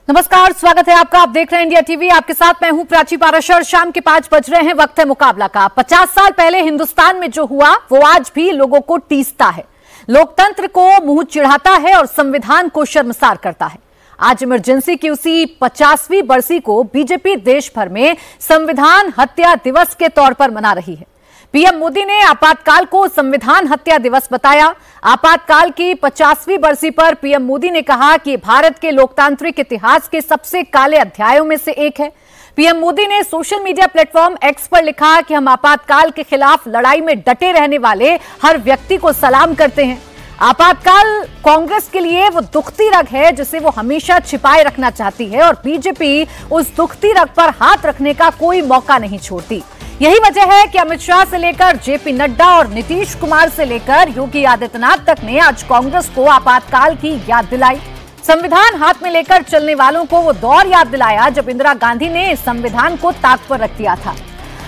नमस्कार, स्वागत है आपका। आप देख रहे हैं इंडिया टीवी। आपके साथ मैं हूं प्राची पाराशर। शाम के 5 बज रहे हैं, वक्त है मुकाबला का। 50 साल पहले हिंदुस्तान में जो हुआ वो आज भी लोगों को टीसता है, लोकतंत्र को मुंह चिढ़ाता है और संविधान को शर्मसार करता है। आज इमरजेंसी की उसी 50वीं बरसी को बीजेपी देश भर में संविधान हत्या दिवस के तौर पर मना रही है। पीएम मोदी ने आपातकाल को संविधान हत्या दिवस बताया। आपातकाल की 50वीं बरसी पर पीएम मोदी ने कहा कि भारत के लोकतांत्रिक इतिहास के सबसे काले अध्यायों में से एक है। पीएम मोदी ने सोशल मीडिया प्लेटफॉर्म एक्स पर लिखा कि हम आपातकाल के खिलाफ लड़ाई में डटे रहने वाले हर व्यक्ति को सलाम करते हैं। आपातकाल कांग्रेस के लिए वो दुखती रग है जिसे वो हमेशा छिपाए रखना चाहती है, और बीजेपी उस दुखती रग पर हाथ रखने का कोई मौका नहीं छोड़ती। यही वजह है कि अमित शाह से लेकर जेपी नड्डा और नीतीश कुमार से लेकर योगी आदित्यनाथ तक ने आज कांग्रेस को आपातकाल की याद दिलाई। संविधान हाथ में लेकर चलने वालों को वो दौर याद दिलाया जब इंदिरा गांधी ने संविधान को ताक पर रख दिया था।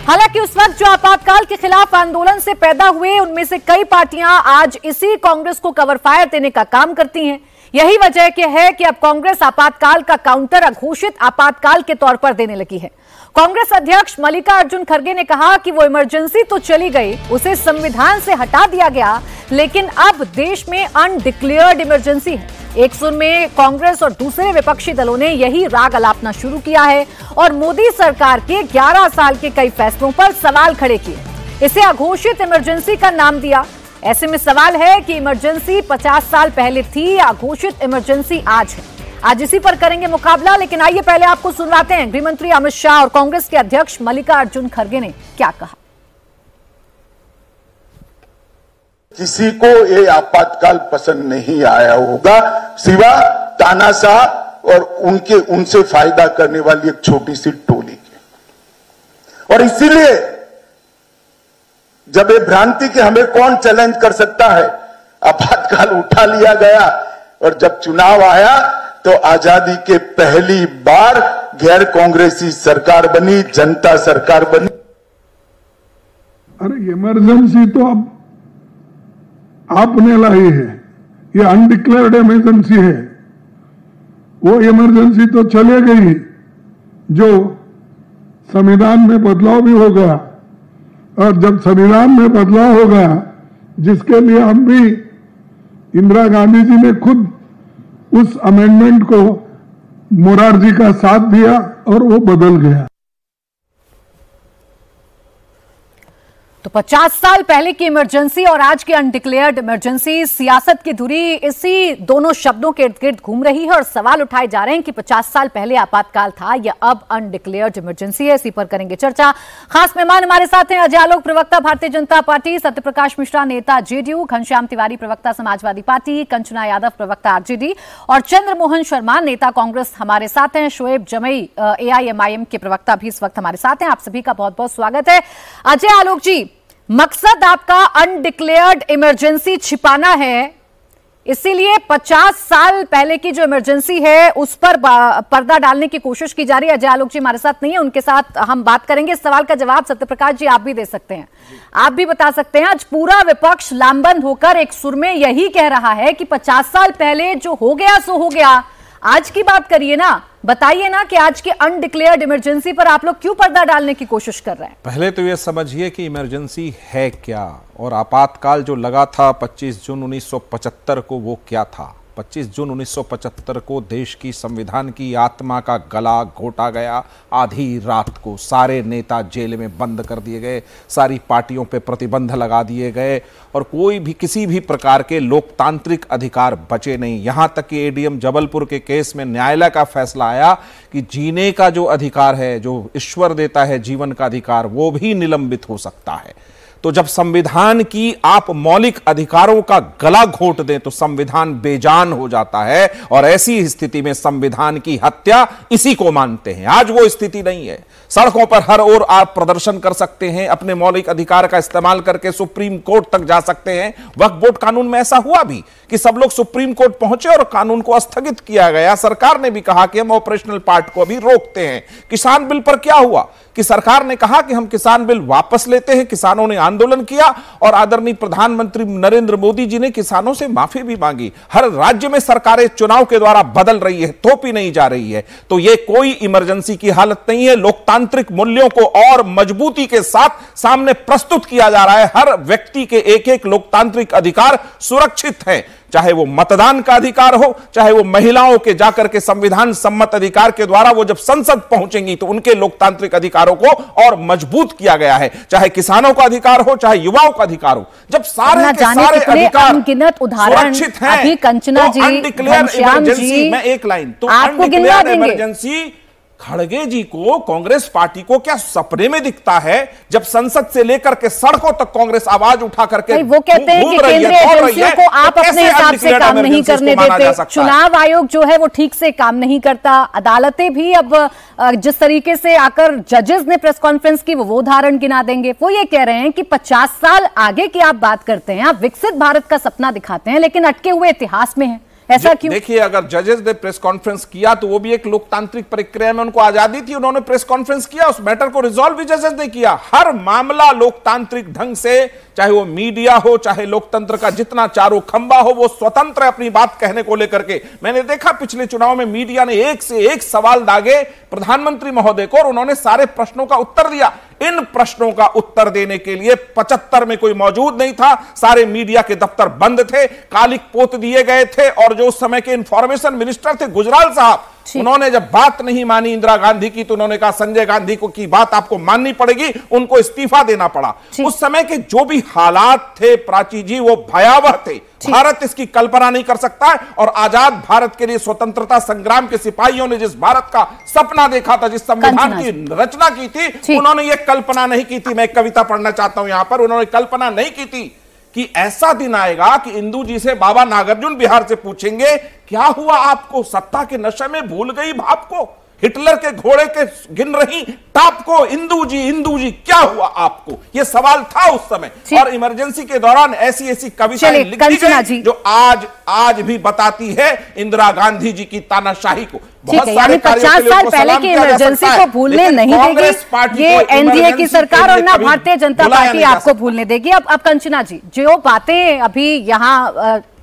हालांकि उस वक्त जो आपातकाल के खिलाफ आंदोलन से पैदा हुए, उनमें से कई पार्टियां आज इसी कांग्रेस को कवर फायर देने का काम करती हैं। यही वजह है कि अब कांग्रेस आपातकाल का काउंटर अघोषित आपातकाल के तौर पर देने लगी है। कांग्रेस अध्यक्ष मल्लिकार्जुन खड़गे ने कहा कि वो इमरजेंसी तो चली गई, उसे संविधान से हटा दिया गया, लेकिन अब देश में अनडिक्लेयर्ड इमरजेंसी है। एक सुर में कांग्रेस और दूसरे विपक्षी दलों ने यही राग अलापना शुरू किया है और मोदी सरकार के 11 साल के कई फैसलों पर सवाल खड़े किए। इसे अघोषित इमरजेंसी का नाम दिया। ऐसे में सवाल है कि इमरजेंसी 50 साल पहले थी या घोषित इमरजेंसी आज है। आज इसी पर करेंगे मुकाबला, लेकिन आइए पहले आपको सुनवाते हैं गृहमंत्री अमित शाह और कांग्रेस के अध्यक्ष मल्लिकार्जुन खड़गे ने क्या कहा। किसी को ये आपातकाल पसंद नहीं आया होगा, सिवा तानाशाह और उनसे फायदा करने वाली एक छोटी सी टोली के। और इसीलिए जब ये भ्रांति के हमें कौन चैलेंज कर सकता है, आपातकाल उठा लिया गया। और जब चुनाव आया तो आजादी के पहली बार गैर कांग्रेसी सरकार बनी, जनता सरकार बनी। अरे इमरजेंसी तो अब आपने लाई है, ये अनडिक्लेयर्ड इमरजेंसी है। वो इमरजेंसी तो चले गई जो संविधान में बदलाव भी होगा, और जब संविधान में बदलाव होगा जिसके लिए हम भी, इंदिरा गांधी जी ने खुद उस अमेंडमेंट को मोरारजी का साथ दिया और वो बदल गया। तो 50 साल पहले की इमरजेंसी और आज की अनडिक्लेयर्ड इमरजेंसी, सियासत की धुरी इसी दोनों शब्दों के इर्द गिर्द घूम रही है और सवाल उठाए जा रहे हैं कि 50 साल पहले आपातकाल था या अब अनडिक्लेयर्ड इमरजेंसी है। इसी पर करेंगे चर्चा। खास मेहमान हमारे साथ हैं अजय आलोक, प्रवक्ता भारतीय जनता पार्टी, सत्यप्रकाश मिश्रा, नेता जेडीयू, घनश्याम तिवारी, प्रवक्ता समाजवादी पार्टी, कंचना यादव, प्रवक्ता आरजेडी, और चंद्रमोहन शर्मा, नेता कांग्रेस हमारे साथ हैं। शोएब जमई, एआईएमआईएम के प्रवक्ता भी इस वक्त हमारे साथ हैं। आप सभी का बहुत बहुत स्वागत है। अजय आलोक जी, मकसद आपका अनडिक्लेयर्ड इमरजेंसी छिपाना है, इसीलिए 50 साल पहले की जो इमरजेंसी है उस पर पर्दा डालने की कोशिश की जा रही है। अजय आलोक जी हमारे साथ नहीं है, उनके साथ हम बात करेंगे। इस सवाल का जवाब सत्यप्रकाश जी आप भी दे सकते हैं, आप भी बता सकते हैं। आज पूरा विपक्ष लामबंद होकर एक सुर में यही कह रहा है कि 50 साल पहले जो हो गया सो हो गया, आज की बात करिए ना, बताइए ना कि आज की अनडिक्लेयर्ड इमरजेंसी पर आप लोग क्यों पर्दा डालने की कोशिश कर रहे हैं। पहले तो ये समझिए कि इमरजेंसी है क्या, और आपातकाल जो लगा था 25 जून 1975 को वो क्या था। 25 जून 1975 को देश की संविधान की आत्मा का गला घोटा गया। आधी रात को सारे नेता जेल में बंद कर दिए गए, सारी पार्टियों पे प्रतिबंध लगा दिए गए, और कोई भी किसी भी प्रकार के लोकतांत्रिक अधिकार बचे नहीं। यहाँ तक कि एडीएम जबलपुर के केस में न्यायालय का फैसला आया कि जीने का जो अधिकार है, जो ईश्वर देता है जीवन का अधिकार, वो भी निलंबित हो सकता है। तो जब संविधान की आप मौलिक अधिकारों का गला घोंट दें तो संविधान बेजान हो जाता है, और ऐसी स्थिति में संविधान की हत्या इसी को मानते हैं। आज वो स्थिति नहीं है। सड़कों पर हर ओर आप प्रदर्शन कर सकते हैं, अपने मौलिक अधिकार का इस्तेमाल करके सुप्रीम कोर्ट तक जा सकते हैं। वक्फ बोर्ड कानून में ऐसा हुआ भी कि सब लोग सुप्रीम कोर्ट पहुंचे और कानून को स्थगित किया गया। सरकार ने भी कहा कि हम ऑपरेशनल पार्ट को अभी रोकते हैं। किसान बिल पर क्या हुआ कि सरकार ने कहा कि हम किसान बिल वापस लेते हैं, किसानों ने आंदोलन किया और आदरणीय प्रधानमंत्री नरेंद्र मोदी जी ने किसानों से माफी भी मांगी। हर राज्य में सरकारें चुनाव के द्वारा बदल रही है, थोपी नहीं जा रही है। तो यह कोई इमरजेंसी की हालत नहीं है। लोकतांत्रिक मूल्यों को और मजबूती के साथ सामने प्रस्तुत किया जा रहा है। हर व्यक्ति के एक एक लोकतांत्रिक अधिकार सुरक्षित हैं, चाहे वो मतदान का अधिकार हो, चाहे वो महिलाओं के जाकर के संविधान सम्मत अधिकार के द्वारा वो जब संसद पहुंचेंगी तो उनके लोकतांत्रिक अधिकारों को और मजबूत किया गया है, चाहे किसानों का अधिकार हो, चाहे युवाओं का अधिकार हो। जब सारे के सारे अधिकार सुरक्षित हैं, अभी कंचना जी, अनडिक्लेयर्ड इमरजेंसी, मैं एक लाइन तो अनडिक्लेयर्ड इमरजेंसी खड़गे जी को, कांग्रेस पार्टी को क्या सपने में दिखता है जब संसद से लेकर के सड़कों तक कांग्रेस आवाज उठा करके वो कहते हैं कि केंद्रीय एजेंसियों को आप अपने हिसाब से काम नहीं करने देते, चुनाव आयोग जो है वो ठीक से काम नहीं करता, अदालतें भी अब जिस तरीके से आकर जजेस ने प्रेस कॉन्फ्रेंस की वो उदाहरण गिना देंगे। वो ये कह रहे हैं कि 50 साल आगे की आप बात करते हैं, आप विकसित भारत का सपना दिखाते हैं, लेकिन अटके हुए इतिहास में है, ऐसा क्यों? देखिए, अगर जजेस ने प्रेस कॉन्फ्रेंस किया तो वो भी एक लोकतांत्रिक प्रक्रिया में उनको आजादी थी, उन्होंने प्रेस कॉन्फ्रेंस किया, उस मैटर को रिजॉल्व भी जजेस ने किया। हर मामला लोकतांत्रिक ढंग से, चाहे वो मीडिया हो, चाहे लोकतंत्र का जितना चारों खंबा हो, वो स्वतंत्र है अपनी बात कहने को लेकर के। मैंने देखा पिछले चुनाव में मीडिया ने एक से एक सवाल दागे प्रधानमंत्री महोदय को और उन्होंने सारे प्रश्नों का उत्तर दिया। इन प्रश्नों का उत्तर देने के लिए 75 में कोई मौजूद नहीं था, सारे मीडिया के दफ्तर बंद थे, कालिक पोत दिए गए थे और जो उस समय के इंफॉर्मेशन मिनिस्टर थे गुजराल साहब, उन्होंने जब बात नहीं मानी इंदिरा गांधी की तो उन्होंने कहा संजय गांधी को की बात आपको माननी पड़ेगी, उनको इस्तीफा देना पड़ा। उस समय के जो भी हालात थे प्राची जी वो भयावह थे, भारत इसकी कल्पना नहीं कर सकता है। और आजाद भारत के लिए स्वतंत्रता संग्राम के सिपाहियों ने जिस भारत का सपना देखा था, जिस संविधान की रचना की थी, उन्होंने ये कल्पना नहीं की थी। मैं एक कविता पढ़ना चाहता हूं यहां पर, उन्होंने कल्पना नहीं की थी कि ऐसा दिन आएगा कि इंदू जी से बाबा नागार्जुन बिहार से पूछेंगे क्या हुआ आपको, सत्ता के नशे में भूल गई भाप को, हिटलर के घोड़े के गिन रही टाप को, इंदू जी क्या हुआ आपको, यह सवाल था उस समय। और इमरजेंसी के दौरान ऐसी ऐसी कविताएं लिखी गई जो आज भी बताती है इंदिरा गांधी जी की तानाशाही को। बहुत सारे 50 साल पहले की इमरजेंसी को भूलने नहीं देगी ये एनडीए की सरकार और ना भारतीय जनता पार्टी आपको भूलने देगी। अब कंचना जी, जो बातें अभी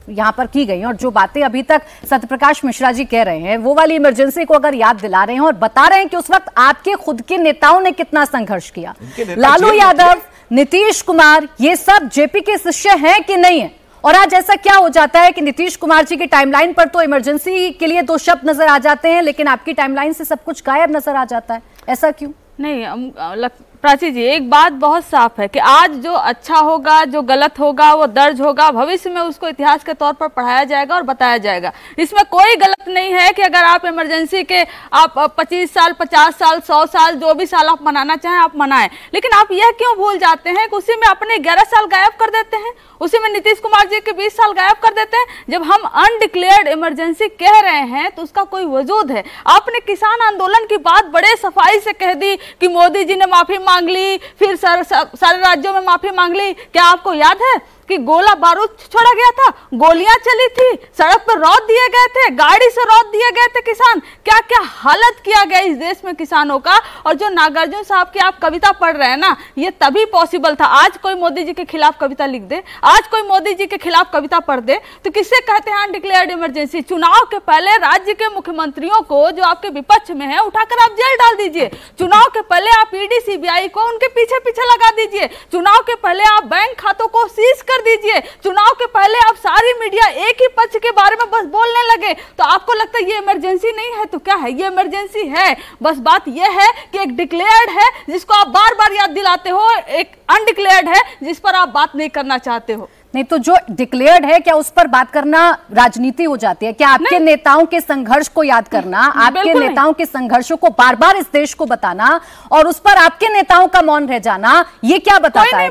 यहाँ पर की गई और जो बातें अभी तक सत्यप्रकाश मिश्रा जी कह रहे हैं, वो वाली इमरजेंसी को अगर याद दिला रहे हैं और बता रहे हैं कि उस वक्त आपके खुद के नेताओं ने कितना संघर्ष किया। लालू यादव, नीतीश कुमार, ये सब जेपी के शिष्य हैं कि नहीं है? और आज ऐसा क्या हो जाता है कि नीतीश कुमार जी की टाइमलाइन पर तो इमरजेंसी के लिए 2 शब्द नजर आ जाते हैं, लेकिन आपकी टाइमलाइन से सब कुछ गायब नजर आ जाता है, ऐसा क्यों? नहीं प्राची जी, एक बात बहुत साफ है कि आज जो अच्छा होगा, जो गलत होगा वो दर्ज होगा, भविष्य में उसको इतिहास के तौर पर पढ़ाया जाएगा और बताया जाएगा। इसमें कोई गलत नहीं है कि अगर आप इमरजेंसी के आप 25 साल, 50 साल, 100 साल, जो भी साल आप मनाना चाहें आप मनाएं, लेकिन आप यह क्यों भूल जाते हैं कि उसी में अपने 11 साल गायब कर देते हैं, उसी में नीतीश कुमार जी के 20 साल गायब कर देते हैं। जब हम अनडिक्लेयर्ड इमरजेंसी कह रहे हैं तो उसका कोई वजूद है। आपने किसान आंदोलन की बात बड़े सफाई से कह दी कि मोदी जी ने माफी मांग ली, फिर सारे राज्यों में माफी मांग ली। क्या आपको याद है कि गोला बारूद छोड़ा गया था, गोलियां चली थी, सड़क पर रौद दिए गए थे, गाड़ी से रौद दिए गए थे किसान, क्या क्या हालत किया गया इस देश में किसानों का। और जो नागार्जुन साहब की आप कविता पढ़ रहे हैं ना, ये तभी पॉसिबल था। आज कोई मोदी जी के खिलाफ कविता लिख दे, आज कोई मोदी जी के खिलाफ कविता पढ़ दे तो किससे कहते हैं अनडिक्लेयर्ड इमरजेंसी? चुनाव के पहले राज्य के मुख्यमंत्रियों को जो आपके विपक्ष में है उठाकर आप जेल डाल दीजिए। चुनाव के पहले आप ईडी सीबीआई को उनके पीछे पीछे लगा दीजिए। चुनाव के पहले आप बैंक खातों को सीज कर दीजिए। चुनाव के पहले आप सारी मीडिया एक ही पक्ष के बारे में बस बोलने लगे तो आपको लगता है ये इमरजेंसी नहीं है तो क्या है? ये इमरजेंसी है। बस बात ये है कि एक डिक्लेयर्ड है जिसको आप बार बार याद दिलाते हो, एक अनडिक्लेयर्ड है जिस पर आप बात नहीं करना चाहते हो। नहीं तो जो डिक्लेयर्ड है क्या उस पर बात करना राजनीति हो जाती है? क्या आपके नेताओं के संघर्ष को याद करना, आपके नेताओं के संघर्षों को बार बार इस देश को बताना और उस पर आपके नेताओं का मौन रह जाना, ये क्या बताता है?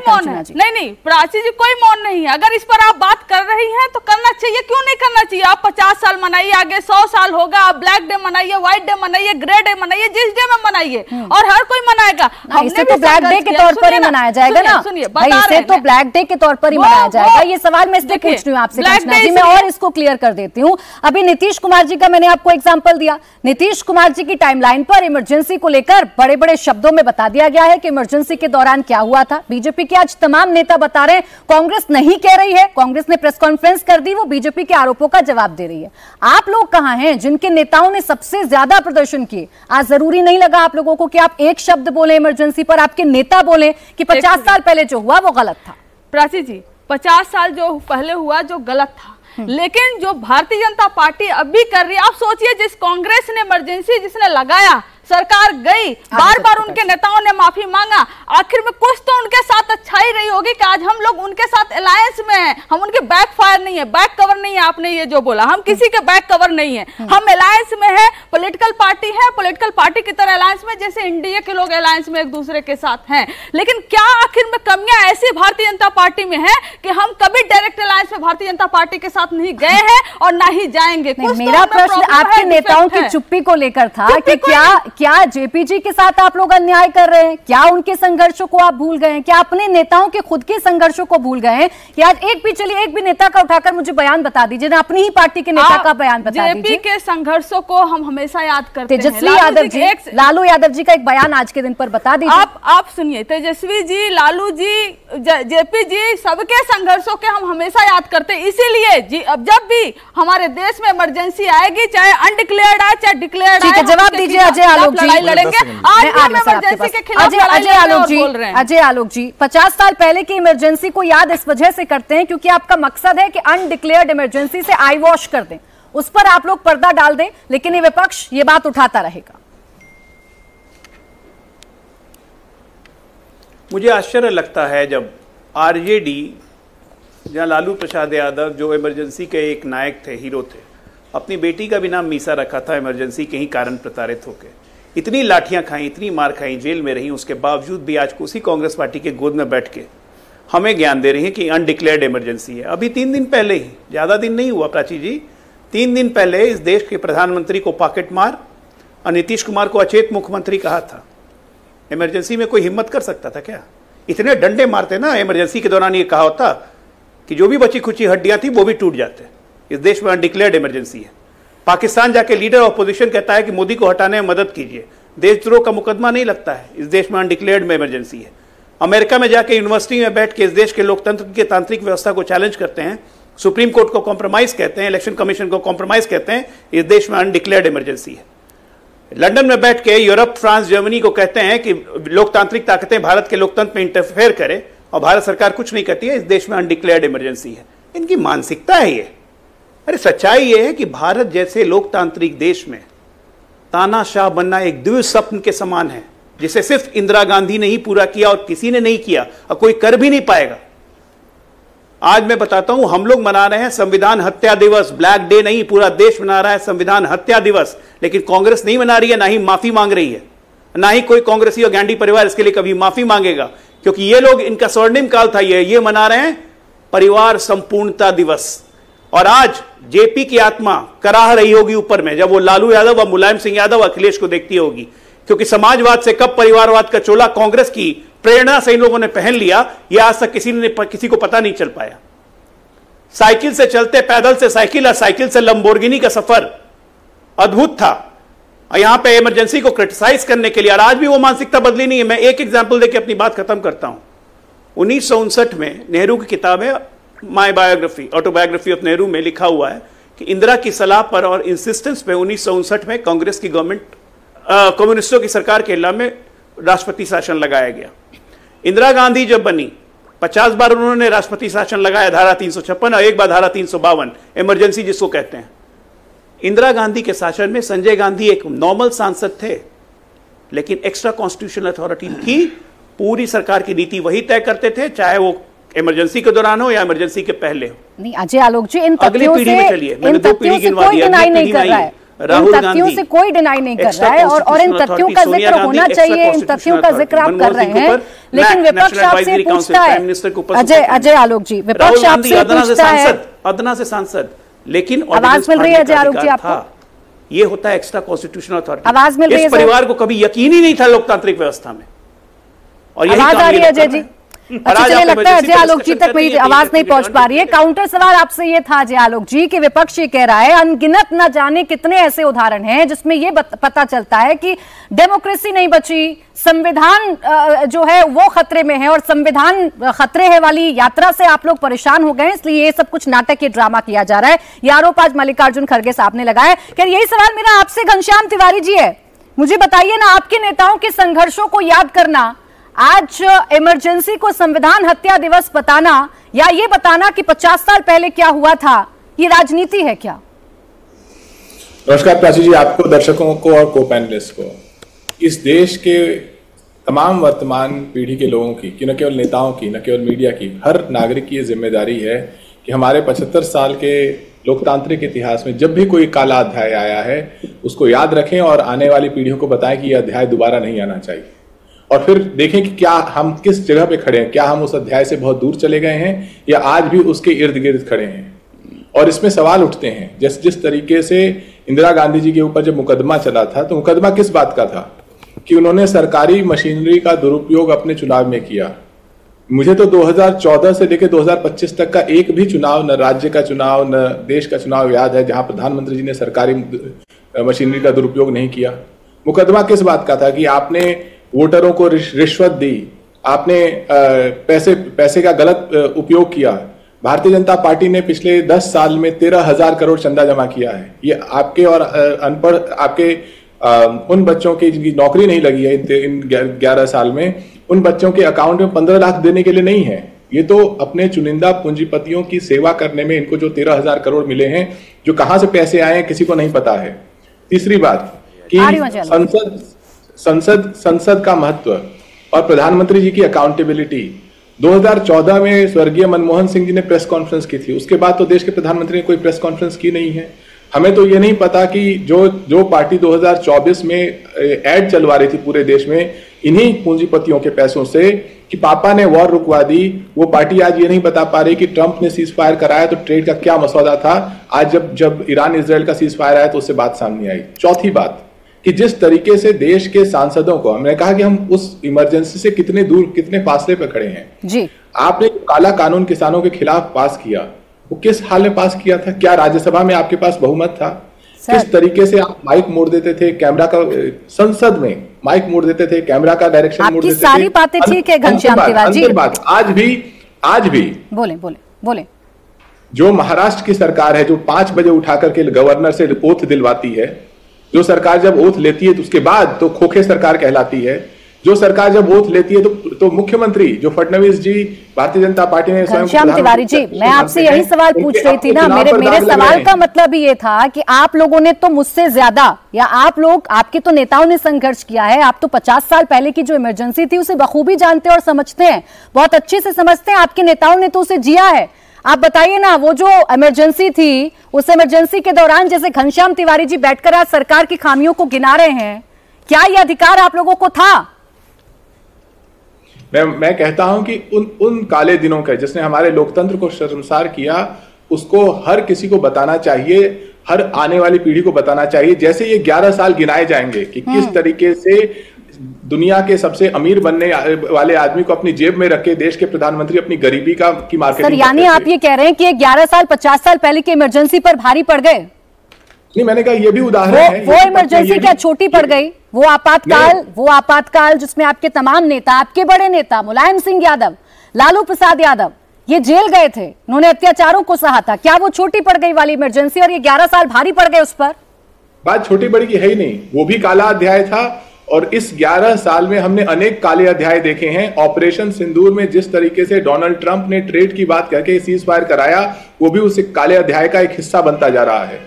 नहीं प्राची जी, कोई मौन नहीं है। अगर इस पर आप बात कर रही हैं तो करना चाहिए, क्यों नहीं करना चाहिए? आप 50 साल मनाइए, आगे 100 साल होगा, आप ब्लैक डे मनाइए, व्हाइट डे मनाइए, ग्रे डे मनाइए, जिस डे में मनाइए और हर कोई मनाएगा। इसे तो ब्लैक डे के तौर पर ही मनाया जाएगा ना, इसे तो ब्लैक डे के तौर पर ही मनाया जाएगा। जाएगा? ये सवाल मैं इसलिए पूछ रही हूँ आपसे कंचना जी, मैं और इसको क्लियर कर देती हूँ। अभी नीतीश कुमार जी का मैंने आपको एग्जांपल दिया। नीतीश कुमार जी की टाइमलाइन पर इमरजेंसी को लेकर बड़े बड़े शब्दों में बता दिया गया है कि इमरजेंसी के दौरान क्या हुआ था। बीजेपी के आज तमाम नेता बता रहे हैं, कांग्रेस नहीं कह रही है, कांग्रेस ने प्रेस कॉन्फ्रेंस कर दी, वो बीजेपी के आरोपों का जवाब दे रही है। आप लोग कहां हैं जिनके नेताओं ने सबसे ज्यादा प्रदर्शन किए? आज जरूरी नहीं लगा आप लोगों को कि आप एक शब्द बोले इमरजेंसी पर, आपके नेता बोले कि 50 साल पहले जो हुआ वो गलत था। प्राची जी, 50 साल जो पहले हुआ जो गलत था, लेकिन जो भारतीय जनता पार्टी अभी कर रही है, आप सोचिए जिस कांग्रेस ने इमरजेंसी जिसने लगाया, सरकार गई, बार बार उनके नेताओं ने माफी मांगा, आखिर में कुछ तो उनके साथ अच्छाई रही होगी कि आज हम लोग उनके साथ अलायंस में हैं। हम उनके बैक फायर नहीं है, बैक कवर नहीं है, आपने ये जो बोला, हम किसी के बैक कवर नहीं है, हम अलायंस में है, पॉलिटिकल पार्टी है, पॉलिटिकल पार्टी की तरह अलायंस में, जैसे इंडिया के लोग अलायंस में एक दूसरे के साथ हैं। लेकिन क्या आखिर में कमियां ऐसी भारतीय जनता पार्टी में है कि हम कभी डायरेक्ट अलायंस में भारतीय जनता पार्टी के साथ नहीं गए हैं और ना ही जाएंगे? मेरा प्रश्न आपके नेताओं की चुप्पी को लेकर था कि क्या जेपीजी के साथ आप लोग अन्याय कर रहे हैं? क्या उनके संघर्षों को आप भूल गए हैं? क्या अपने नेताओं के खुद के संघर्षों को भूल गए हैं? या एक भी नेता का उठाकर मुझे बयान बता दीजिए ना, अपनी ही पार्टी के नेता का बयान बता दीजिए। जेपी के संघर्षों को हम हमेशा याद करते हैं। तेजस्वी यादव जी, लालू यादव जी का एक बयान आज के दिन पर बता दीजिए। आप सुनिए, तेजस्वी जी, लालू जी, जेपी जी, सबके संघर्षों के हम हमेशा याद करते हैं। इसीलिए अब जब भी हमारे देश में इमरजेंसी आएगी, चाहे अनडिक्लेयर्ड आए चाहे डिक्लेयर्ड आए, जवाब दीजिए अजय आलोक जी, लड़ेंगे। आज हम इमरजेंसी के खिलाफ अजय आलोक जी, 50 साल पहले की इमरजेंसी को याद इस वजह से करते हैं क्योंकि आपका मकसद है कि अनडिक्लेयर्ड इमरजेंसी से आई वॉश कर दें, उस पर आप लोग पर्दा डाल दें, लेकिन ये विपक्ष ये बात उठाता रहेगा। मुझे आश्चर्य लगता है जब आरजेडी, जहां लालू प्रसाद यादव जो इमरजेंसी के एक नायक थे, हीरो थे, अपनी बेटी का भी नाम मीसा रखा था इमरजेंसी के ही कारण प्रताड़ित होकर, इतनी लाठियां खाई, इतनी मार खाई, जेल में रही, उसके बावजूद भी आज उसी कांग्रेस पार्टी के गोद में बैठ के हमें ज्ञान दे रही है कि अनडिक्लेयर्ड इमरजेंसी है। अभी 3 दिन पहले ही, ज्यादा दिन नहीं हुआ प्राची जी, 3 दिन पहले इस देश के प्रधानमंत्री को पॉकेट मार और नीतीश कुमार को अचेत मुख्यमंत्री कहा था। इमरजेंसी में कोई हिम्मत कर सकता था क्या? इतने डंडे मारते ना इमरजेंसी के दौरान, ये कहा होता कि जो भी बची खुची हड्डियां थी वो भी टूट जाते। इस देश में अनडिक्लेयर्ड इमरजेंसी है। पाकिस्तान जाके लीडर ऑपोजिशन कहता है कि मोदी को हटाने में मदद कीजिए, देशद्रोह का मुकदमा नहीं लगता है। इस देश में अनडिक्लेयर्ड में इमरजेंसी है। अमेरिका में जाके यूनिवर्सिटी में बैठ के इस देश के लोकतंत्र की तांत्रिक व्यवस्था को चैलेंज करते हैं, सुप्रीम कोर्ट को कॉम्प्रोमाइज कहते हैं, इलेक्शन कमीशन को कॉम्प्रोमाइज कहते हैं। इस देश में अनडिक्लेयर्ड इमरजेंसी है। लंदन में बैठ के यूरोप, फ्रांस, जर्मनी को कहते हैं कि लोकतांत्रिक ताकतें भारत के लोकतंत्र में इंटरफेयर करें और भारत सरकार कुछ नहीं करती है। इस देश में अनडिक्लेयर्ड इमरजेंसी है। इनकी मानसिकता है ये। अरे सच्चाई ये है कि भारत जैसे लोकतांत्रिक देश में तानाशाह बनना एक दिव्य स्वप्न के समान है, जिसे सिर्फ इंदिरा गांधी ने ही पूरा किया और किसी ने नहीं किया और कोई कर भी नहीं पाएगा। आज मैं बताता हूं, हम लोग मना रहे हैं संविधान हत्या दिवस, ब्लैक डे नहीं, पूरा देश मना रहा है संविधान हत्या दिवस, लेकिन कांग्रेस नहीं मना रही है, ना ही माफी मांग रही है, ना ही कोई कांग्रेसी और गांधी परिवार इसके लिए कभी माफी मांगेगा, क्योंकि ये लोग, इनका स्वर्णिम काल था, ये मना रहे हैं परिवार संपूर्णता दिवस। और आज जेपी की आत्मा कराह रही होगी ऊपर में, जब वो लालू यादव और मुलायम सिंह यादव अखिलेश को देखती होगी, क्योंकि समाजवाद से कब परिवारवाद का चोला कांग्रेस की प्रेरणा से इन लोगों ने पहन लिया, यह आज तक किसी को पता नहीं चल पाया। साइकिल से चलते, पैदल से साइकिल और साइकिल से लंबोर्गिनी का सफर अद्भुत था। और यहां पे इमरजेंसी को क्रिटिसाइज करने के लिए, और आज भी वो मानसिकता बदली नहीं है। मैं एक एग्जाम्पल देकर अपनी बात खत्म करता हूं। 1959 में नेहरू की किताब है माई बायोग्राफी, ऑटोबायोग्राफी ऑफ नेहरू, में लिखा हुआ है कि इंदिरा की सलाह पर और इंसिस्टेंस पे 1959 में कांग्रेस की गवर्नमेंट, कम्युनिस्टों की सरकार केरला में राष्ट्रपति शासन लगाया गया। इंदिरा गांधी जब बनी, 50 बार उन्होंने राष्ट्रपति शासन लगाया, धारा 356, और एक बार धारा 352, इमरजेंसी जिसको कहते हैं। इंदिरा गांधी के शासन में संजय गांधी एक नॉर्मल सांसद थे, लेकिन एक्स्ट्रा कॉन्स्टिट्यूशनल अथॉरिटी थी। पूरी सरकार की नीति वही तय करते थे, चाहे वो इमरजेंसी के दौरान हो या इमरजेंसी के पहले हो। नहीं अजय आलोक जी, इन अगली पीढ़ी में चलिए, मैंने 2 पीढ़ी गिनवा दी, डिनाई नहीं कर रहा है, राहुल गांधी से कोई डिनाई नहीं कर रहा है, और इन तथ्यों का जिक्र होना चाहिए, इन तथ्यों का जिक्र आप कर रहे हैं, लेकिन विपक्ष आपसे पूछता है, अजय आलोक जी, विपक्ष आपसे पूछता है, अदना से सांसद, लेकिन आवाज मिल रही है अजय आलोक जी आपको? ये होता है एक्स्ट्रा कॉन्स्टिट्यूशनल अथॉरिटी। आवाज मिल रही है? इस परिवार को कभी यकीन ही नहीं था लोकतांत्रिक व्यवस्था में, और आवाज आ रही है अजय जी? अच्छा चलिए, लगता है अजय आलोक जी तक मेरी आवाज नहीं पहुंच पा रही है। काउंटर सवाल आपसे ये था अजय आलोक जी कि विपक्ष ये कह रहा है अनगिनत न जाने कितने ऐसे उदाहरण हैं जिसमें ये पता चलता है कि डेमोक्रेसी नहीं बची, संविधान जो है वो खतरे में है और संविधान खतरे है वाली यात्रा से आप लोग परेशान हो गए, इसलिए ये सब कुछ नाटक या ड्रामा किया जा रहा है। ये आरोप आज मल्लिकार्जुन खड़गे साहब ने लगाया। क्या यही सवाल मेरा आपसे घनश्याम तिवारी जी है, मुझे बताइए ना, आपके नेताओं के संघर्षों को याद करना, आज इमरजेंसी को संविधान हत्या दिवस बताना या ये बताना कि 50 साल पहले क्या हुआ था, ये राजनीति है क्या? नमस्कार प्राची जी, आपको, दर्शकों को और को पैनलिस्ट को। इस देश के तमाम वर्तमान पीढ़ी के लोगों की, न केवल नेताओं की, न केवल मीडिया की, हर नागरिक की ये जिम्मेदारी है कि हमारे 75 साल के लोकतांत्रिक इतिहास में जब भी कोई काला अध्याय आया है उसको याद रखें और आने वाली पीढ़ियों को बताएं कि यह अध्याय दोबारा नहीं आना चाहिए। और फिर देखें कि क्या हम किस जगह पे खड़े हैं, क्या हम उस अध्याय से बहुत दूर चले गए हैं या आज भी उसके इर्द गिर्द खड़े हैं। और इसमें सवाल उठते हैं, जिस तरीके से इंदिरा गांधी जी के ऊपर जब मुकदमा चला था, तो मुकदमा किस बात का था कि उन्होंने सरकारी मशीनरी का दुरुपयोग अपने चुनाव में किया। मुझे तो 2014 से लेकर 2025 तक का एक भी चुनाव, न राज्य का चुनाव न देश का चुनाव याद है जहां प्रधानमंत्री जी ने सरकारी मशीनरी का दुरुपयोग नहीं किया। मुकदमा किस बात का था कि आपने वोटरों को रिश्वत दी, आपने पैसे का गलत उपयोग किया। भारतीय जनता पार्टी ने पिछले 10 साल में 13,000 करोड़ चंदा जमा किया है। ये आपके और अनपढ़ आपके उन बच्चों की जिनकी नौकरी नहीं लगी है इन 11 साल में, उन बच्चों के अकाउंट में 15 लाख देने के लिए नहीं है। ये तो अपने चुनिंदा पूंजीपतियों की सेवा करने में इनको जो 13,000 करोड़ मिले हैं, जो कहां से पैसे आए हैं किसी को नहीं पता है। तीसरी बात कि संसद का महत्व और प्रधानमंत्री जी की अकाउंटेबिलिटी। 2014 में स्वर्गीय मनमोहन सिंह जी ने प्रेस कॉन्फ्रेंस की थी, उसके बाद तो देश के प्रधानमंत्री ने कोई प्रेस कॉन्फ्रेंस की नहीं है। हमें तो ये नहीं पता कि जो पार्टी 2024 में एड चलवा रही थी पूरे देश में इन्हीं पूंजीपतियों के पैसों से कि पापा ने वॉर रुकवा दी, वो पार्टी आज ये नहीं बता पा रही कि ट्रंप ने सीज फायर कराया तो ट्रेड का क्या मसौदा था। आज जब ईरान इसराइल का सीज फायर आया तो उससे बात सामने आई। चौथी बात कि जिस तरीके से देश के सांसदों को, हमने कहा कि हम उस इमरजेंसी से कितने दूर, कितने फासले पर खड़े हैं जी। आपने काला कानून किसानों के खिलाफ पास किया, वो किस हाल में पास किया था? क्या राज्यसभा में आपके पास बहुमत था? किस तरीके से आप माइक मोड़ देते थे, कैमरा का, संसद में माइक मोड़ देते थे, कैमरा का डायरेक्शन मोड़ देते थे। सारी बातें ठीक है घनश्याम तिवारी जी। बात आज भी बोले जो महाराष्ट्र की सरकार है, जो 5 बजे उठा करके गवर्नर से ओथ दिलवाती है, जो सरकार जब ओथ लेती है तो उसके बाद तो खोखे सरकार कहलाती है। जो सरकार जब ओथ लेती है तो मुख्यमंत्री जो फडणवीस जी, भारतीय जनता पार्टी ने स्वयं। घनश्याम तिवारी जी, मैं आपसे यही सवाल पूछ रही थी ना, मेरे सवाल का मतलब ही ये था कि आप लोगों ने तो मुझसे ज्यादा, या आप लोग, आपके तो नेताओं ने संघर्ष किया है। आप तो 50 साल पहले की जो इमरजेंसी थी उसे बखूबी जानते और समझते हैं, बहुत अच्छे से समझते हैं। आपके नेताओं ने तो उसे जिया है। आप बताइए ना, वो जो इमरजेंसी थी, उस इमरजेंसी के दौरान जैसे घनश्याम तिवारी जी बैठकर आज सरकार की खामियों को गिना रहे हैं, क्या ये अधिकार आप लोगों को था? मैं कहता हूं कि उन काले दिनों का जिसने हमारे लोकतंत्र को शर्मसार किया, उसको हर किसी को बताना चाहिए, हर आने वाली पीढ़ी को बताना चाहिए। जैसे ये 11 साल गिनाए जाएंगे कि किस तरीके से दुनिया के सबसे अमीर बनने वाले आदमी को अपनी जेब में रख के देश के प्रधानमंत्री अपनी गरीबी की मार्केटिंग। सर, यानी आप ये कह रहे हैं कि 11 साल 50 साल पहले की इमरजेंसी पर भारी पड़ गए? नहीं, मैंने कहा ये भी उदाहरण है। वो इमरजेंसी क्या छोटी पड़ गई? वो आपातकाल जिसमें आपके तमाम नेता, आपके बड़े नेता मुलायम सिंह यादव, लालू प्रसाद यादव, ये जेल गए थे, उन्होंने अत्याचारों को सहा था, क्या वो छोटी पड़ गई वाली इमरजेंसी और ये 11 साल भारी पड़ गए उस पर? बात छोटी बड़ी की है ही नहीं, वो भी काला अध्याय था। और इस 11 साल में हमने अनेक काले अध्याय देखे हैं। ऑपरेशन सिंदूर में जिस तरीके से डोनाल्ड ट्रंप ने ट्रेड की बात करके सीज फायर कराया, वो भी उस काले अध्याय का एक हिस्सा बनता जा रहा है।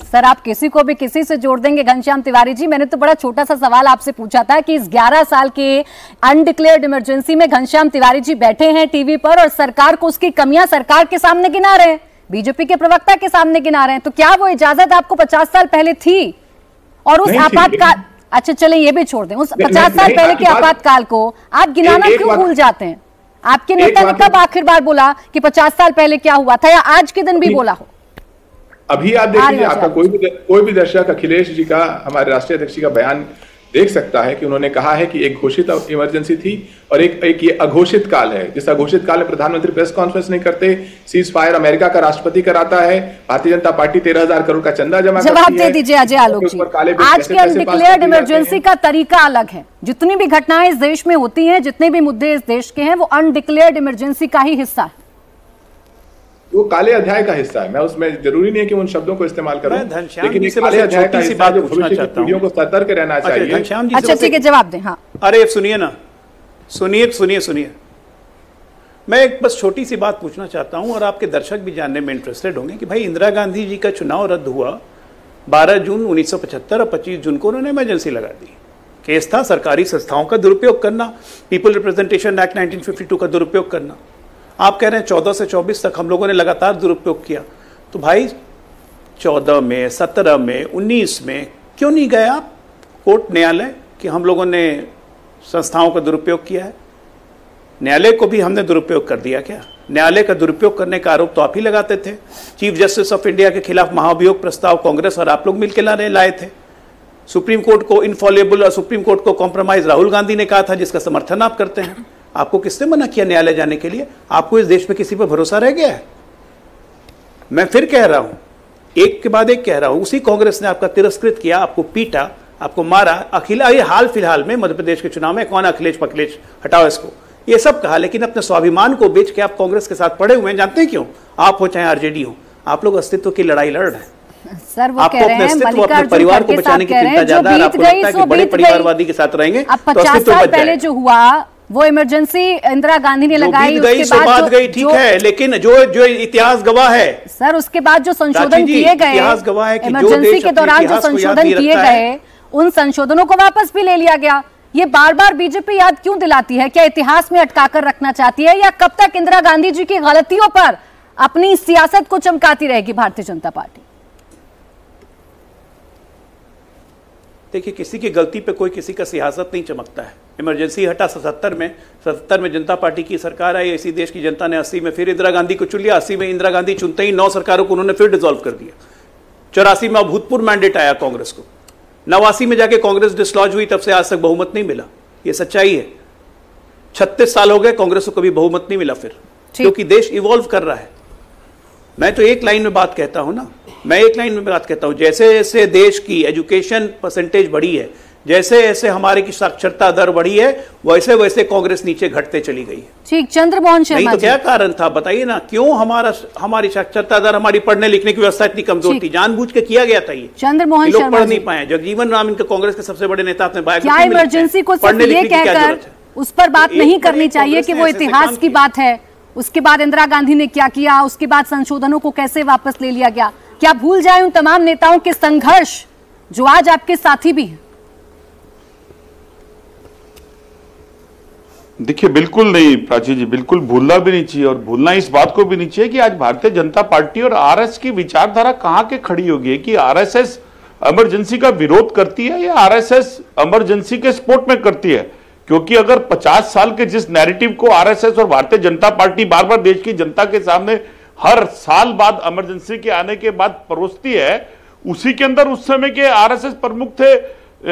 सर, आप किसी को भी किसी से जोड़ देंगे घनश्याम तिवारी जी। मैंने तो बड़ा छोटा सा सवाल आपसे पूछा था कि इस 11 साल के अनडिक्लेयर्ड इमरजेंसी में घनश्याम तिवारी जी बैठे हैं टीवी पर और सरकार को उसकी कमियां सरकार के सामने गिना रहे हैं, बीजेपी के प्रवक्ता के सामने गिना रहे हैं। तो क्या वो इजाजत आपको 50 साल पहले थी? और उस आपातकाल, अच्छा चले ये भी छोड़ दें, उस 50 साल पहले के आपातकाल को आप गिनाना क्यों भूल जाते हैं? आपके नेता ने कब आखिर बार बोला कि 50 साल पहले क्या हुआ था, या आज के दिन भी बोला हो? अभी आप देख लीजिए, आपका कोई भी दर्शक अखिलेश जी का, हमारे राष्ट्रीय अध्यक्ष जी का बयान देख सकता है कि उन्होंने कहा है कि एक घोषित इमरजेंसी थी और एक ये अघोषित काल है। जिस अघोषित काल में प्रधानमंत्री प्रेस कॉन्फ्रेंस नहीं करते, सीज फायर अमेरिका का राष्ट्रपति कराता है, भारतीय जनता पार्टी 13,000 करोड़ का चंदा जमा करती है। जवाब दे दीजिए अजय आलोक जी, आज के अनडिक्लेयर्ड इमरजेंसी का तरीका अलग है। जितनी भी घटनाएं इस देश में होती हैं, जितने भी मुद्दे इस देश के हैं, वो अनडिक्लेयर्ड इमरजेंसी का ही हिस्सा है। वो काले अध्याय का हिस्सा है। मैं उसमें जरूरी नहीं है कि उन शब्दों को इस्तेमाल करूं, लेकिन एक काले अध्याय का हिस्सा जो भविष्य की पीढ़ियों को सतर्क रहना चाहिए। अच्छा ठीक है, जवाब दें। हाँ, अरे सुनिए ना, सुनिए, मैं एक बस छोटी सी बात पूछना चाहता हूं और आपके दर्शक भी जानने में इंटरेस्टेड होंगे कि भाई इंदिरा गांधी जी का चुनाव रद्द हुआ 12 जून 1975 और 25 जून को उन्होंने इमरजेंसी लगा दी। केस था सरकारी संस्थाओं का दुरुपयोग करना, पीपल रिप्रेजेंटेशन एक्ट 1952 का दुरुपयोग करना। आप कह रहे हैं 14 से 24 तक हम लोगों ने लगातार दुरुपयोग किया, तो भाई 14 में, 17 में, 19 में क्यों नहीं गए आप कोर्ट, न्यायालय कि हम लोगों ने संस्थाओं का दुरुपयोग किया है? न्यायालय को भी हमने दुरुपयोग कर दिया क्या? न्यायालय का दुरुपयोग करने का आरोप तो आप ही लगाते थे। चीफ जस्टिस ऑफ इंडिया के खिलाफ महाभियोग प्रस्ताव कांग्रेस और आप लोग मिलकर लाए थे। सुप्रीम कोर्ट को इनफॉलेबल और सुप्रीम कोर्ट को कॉम्प्रोमाइज राहुल गांधी ने कहा था, जिसका समर्थन आप करते हैं। आपको किसने मना किया न्यायालय जाने के लिए? आपको इस देश में किसी पर भरोसा रह गया है? मैं फिर कह रहा हूं, एक के बाद एक कह रहा हूं, उसी कांग्रेस ने आपका तिरस्कृत किया, आपको पीटा, आपको मारा। हाल फिलहाल में मध्य प्रदेश के चुनाव में कौन अखिलेश पखिलेश, हटाओ इसको, ये सब कहा, लेकिन अपने स्वाभिमान को बेच के आप कांग्रेस के साथ पड़े हुए हैं। जानते हैं क्यों? आप हो चाहे आरजेडी हो, आप लोग अस्तित्व की लड़ाई लड़ रहे हैं। सर वो आपको कह रहे अपने हैं अस्तित्व, अपने परिवार को बचाने की चिंता ज्यादा है। आपको लगता है कि बड़े परिवारवादी के साथ रहेंगे अब 50 साल पहले जो हुआ वो इमरजेंसी इंदिरा गांधी ने लगाई, उसके बाद गई, ठीक है, लेकिन जो इतिहास गवाह है सर, उसके बाद जो संशोधन किए गए इमरजेंसी के दौरान, जो संशोधन किए गए, उन संशोधनों को वापस भी ले लिया गया। ये बार बार बीजेपी याद क्यों दिलाती है? क्या इतिहास में अटकाकर रखना चाहती है, या कब तक इंदिरा गांधी जी की गलतियों पर अपनी सियासत को चमकाती रहेगी भारतीय जनता पार्टी? देखिए, किसी की गलती पे कोई किसी का सियासत नहीं चमकता है। इमरजेंसी हटा 77 में जनता पार्टी की सरकार आई, इसी देश की जनता ने 80 में फिर इंदिरा गांधी को चुन लिया। 80 में इंदिरा गांधी चुनते ही 9 सरकारों को उन्होंने फिर डिसॉल्व कर दिया। 84 में अभूतपूर्व मैंडेट आया कांग्रेस को। 89 में जाके कांग्रेस डिसलॉज हुई, तब से आज तक बहुमत नहीं मिला। ये सच्चाई है। 36 साल हो गए कांग्रेस को कभी बहुमत नहीं मिला, फिर क्योंकि देश इवॉल्व कर रहा है। मैं तो एक लाइन में बात कहता हूं ना, जैसे जैसे देश की एजुकेशन परसेंटेज बढ़ी है, जैसे जैसे हमारे की साक्षरता दर बढ़ी है, वैसे वैसे कांग्रेस नीचे घटते चली गई है। ठीक, चंद्रमोहन शर्मा, नहीं तो क्या कारण था बताइए ना, क्यों हमारी साक्षरता दर, हमारी पढ़ने लिखने की व्यवस्था इतनी कमजोर थी? जानबूझ के किया गया था ये। चंद्रमोहन लोग पढ़ नहीं पाए। जगजीवन राम इनके कांग्रेस के सबसे बड़े नेता अपने क्या इमरजेंसी को सिर्फ ये कहकर उस पर बात नहीं करनी चाहिए कि वो इतिहास की बात है? उसके बाद इंदिरा गांधी ने क्या किया, उसके बाद संशोधनों को कैसे वापस ले लिया गया? क्या भूल जाए उन तमाम नेताओं के संघर्ष जो आज आपके साथी भी हैं? देखिए, बिल्कुल नहीं प्राची जी, बिल्कुल भूलना भी नहीं चाहिए, और भूलना इस बात को भी नहीं चाहिए कि आज भारतीय जनता पार्टी और आरएस की विचारधारा कहां के खड़ी होगी है कि आरएसएस इमरजेंसी का विरोध करती है या आरएसएस इमरजेंसी के सपोर्ट में करती है। क्योंकि अगर 50 साल के जिस नैरेटिव को आरएसएस और भारतीय जनता पार्टी बार बार देश की जनता के सामने हर साल बाद इमरजेंसी के आने के बाद परोसती है, उसी के अंदर उस समय के आरएसएस प्रमुख थे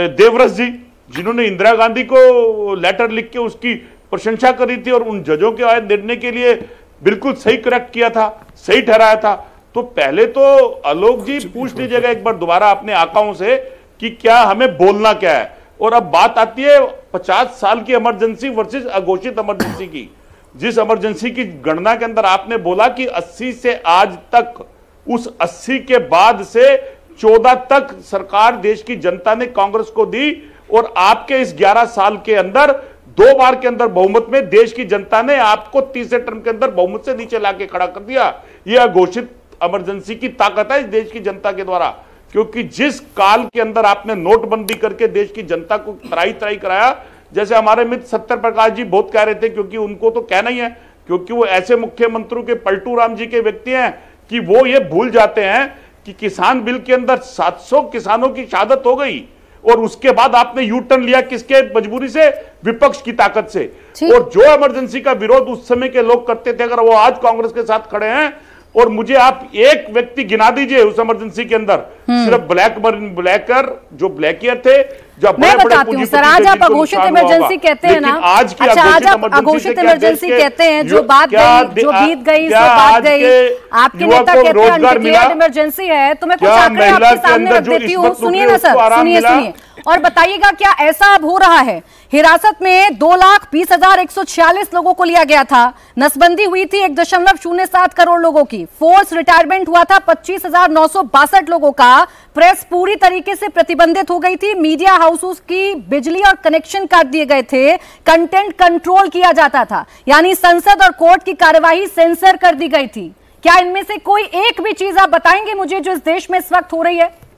देवव्रत जी, जिन्होंने इंदिरा गांधी को लेटर लिख के उसकी प्रशंसा करी थी और उन जजों के आए निर्णय के लिए बिल्कुल सही करेक्ट किया था, सही ठहराया था। तो पहले तो आलोक जी पूछ लीजिएगा एक बार दोबारा अपने आकाओं से कि क्या हमें बोलना क्या है। और अब बात आती है 50 साल की इमरजेंसी वर्सेस अघोषित इमरजेंसी की। जिस इमरजेंसी की गणना के अंदर आपने बोला कि 80 से आज तक, उस 80 के बाद से 14 तक सरकार देश की जनता ने कांग्रेस को दी, और आपके इस 11 साल के अंदर 2 बार के अंदर बहुमत में देश की जनता ने आपको तीसरे टर्म के अंदर बहुमत से नीचे लाके खड़ा कर दिया। यह अघोषित इमरजेंसी की ताकत है इस देश की जनता के द्वारा। क्योंकि जिस काल के अंदर आपने नोटबंदी करके देश की जनता को त्राई कराया, जैसे हमारे मित्र सत्तर प्रकाश जी बहुत कह रहे थे, क्योंकि उनको तो कहना ही है, क्योंकि वो ऐसे मुख्यमंत्री के पलटू राम जी के व्यक्ति हैं कि वो ये भूल जाते हैं कि किसान बिल के अंदर 700 किसानों की शहादत हो गई, और उसके बाद आपने यू टर्न लिया किसके मजबूरी से? विपक्ष की ताकत से। और जो इमरजेंसी का विरोध उस समय के लोग करते थे, अगर वो आज कांग्रेस के साथ खड़े हैं और मुझे आप एक व्यक्ति गिना दीजिए उस इमरजेंसी के अंदर, सिर्फ ब्लैकर जो ब्लैकियर थे, जो मैं बताती हूँ सर, आज आप अघोषित इमरजेंसी कहते हैं ना, अच्छा आज आप अघोषित इमरजेंसी कहते हैं, जो बात गई, जो बीत गई, सब बात गई, आपके नेता कहते हैं अनडिक्लेयर्ड इमरजेंसी है, तो मैं कुछ आंकड़े आपके सामने रख देती हूँ, सुनिए ना सर, सुनिए और बताइएगा क्या ऐसा अब हो रहा है। हिरासत में 2,20,146 लोगों को लिया गया था, नसबंदी हुई थी 1.07 करोड़ लोगों की, फोर्स रिटायरमेंट हुआ था 25,962 लोगों का, प्रेस पूरी तरीके से प्रतिबंधित हो गई थी, मीडिया हाउसेस की बिजली और कनेक्शन काट दिए गए थे, कंटेंट कंट्रोल किया जाता था, यानी संसद और कोर्ट की कार्यवाही सेंसर कर दी गई थी। क्या इनमें से कोई एक भी चीज आप बताएंगे मुझे जो इस देश में इस वक्त हो रही है?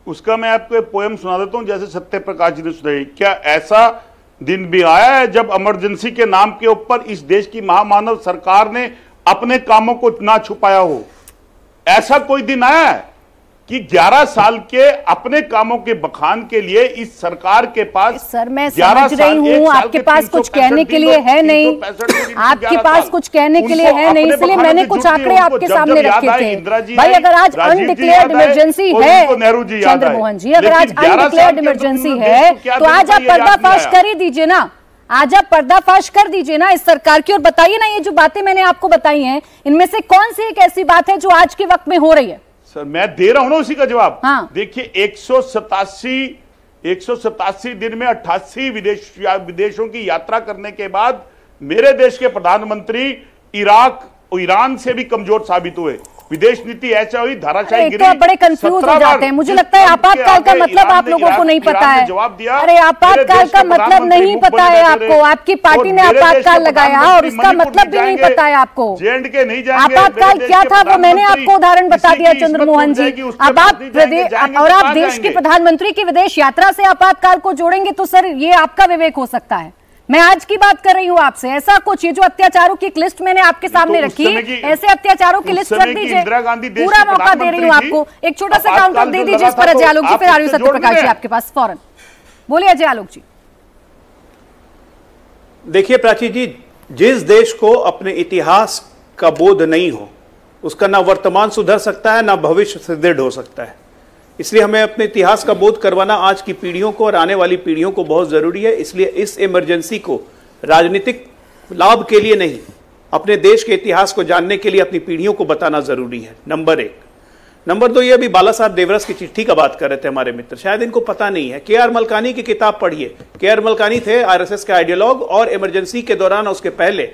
उसका मैं आपको एक पोएम सुना देता हूं, जैसे सत्य प्रकाश जी ने सुनाई। क्या ऐसा दिन भी आया है जब इमरजेंसी के नाम के ऊपर इस देश की महामानव सरकार ने अपने कामों को ना छुपाया हो? ऐसा कोई दिन आया है कि 11 साल के अपने कामों के बखान के लिए इस सरकार के पास, सर मैं समझ रही हूँ आपके पास कुछ कहने के लिए है नहीं, आपके पास कुछ कहने के लिए है नहीं, इसलिए मैंने कुछ आंकड़े आपके सामने रखे थे। भाई अगर आज अनडिक्लेयर्ड इमरजेंसी है, चंद्रमोहन जी, अगर आज अनडिक्लेयर्ड इमरजेंसी है तो आज आप पर्दाफाश कर ही दीजिए ना, आज आप पर्दाफाश कर दीजिए ना इस सरकार की, और बताइए ना ये जो बातें मैंने आपको बताई हैं इनमें से कौन सी एक ऐसी बात है जो आज के वक्त में हो रही है? सर मैं दे रहा हूं ना उसी का जवाब। हाँ। देखिए 187 दिन में 88 विदेशों की यात्रा करने के बाद मेरे देश के प्रधानमंत्री इराक और ईरान से भी कमजोर साबित हुए, विदेश नीति ऐसा हुई धाराशाही गिरी। तो बड़े कंफ्यूज हो जाते हैं, मुझे लगता है आपातकाल का मतलब आप लोगों को नहीं पता है। अरे आपातकाल का मतलब नहीं पता है आपको, आपकी पार्टी ने आपातकाल लगाया और उसका मतलब भी नहीं पता है आपको। आपातकाल क्या था वो मैंने आपको उदाहरण बता दिया चंद्रमोहन जी। अब आप प्रदेश और आप देश के प्रधानमंत्री की विदेश यात्रा से आपातकाल को जोड़ेंगे तो सर ये आपका विवेक हो सकता है। मैं आज की बात कर रही हूँ आपसे, ऐसा कुछ ये जो अत्याचारों की एक लिस्ट मैंने आपके सामने रखी, ऐसे अत्याचारों की लिस्ट रख दीजिए, पूरा मौका दे रही हूँ आपको। एक छोटा सा काउंटर दे दीजिए इस पर अजय आलोक जी, फिर आ रही हूँ सत्यप्रकाश जी आपके पास फौरन। बोलिए अजय आलोक जी। देखिए प्राची जी, जिस देश को अपने इतिहास का बोध नहीं हो उसका ना वर्तमान सुधर सकता है ना भविष्य सुदृढ़ हो सकता है, इसलिए हमें अपने इतिहास का बोध करवाना आज की पीढ़ियों को और आने वाली पीढ़ियों को बहुत जरूरी है। इसलिए इस इमरजेंसी को राजनीतिक लाभ के लिए नहीं, अपने देश के इतिहास को जानने के लिए अपनी पीढ़ियों को बताना जरूरी है, नंबर 1। नंबर 2, ये अभी बाला साहब देवरस की चिट्ठी का बात कर रहे थे हमारे मित्र, शायद इनको पता नहीं है। के.आर. मलकानी की किताब पढ़िए। के.आर. मलकानी थे आरएसएस के आइडियोलॉग और इमरजेंसी के दौरान उसके पहले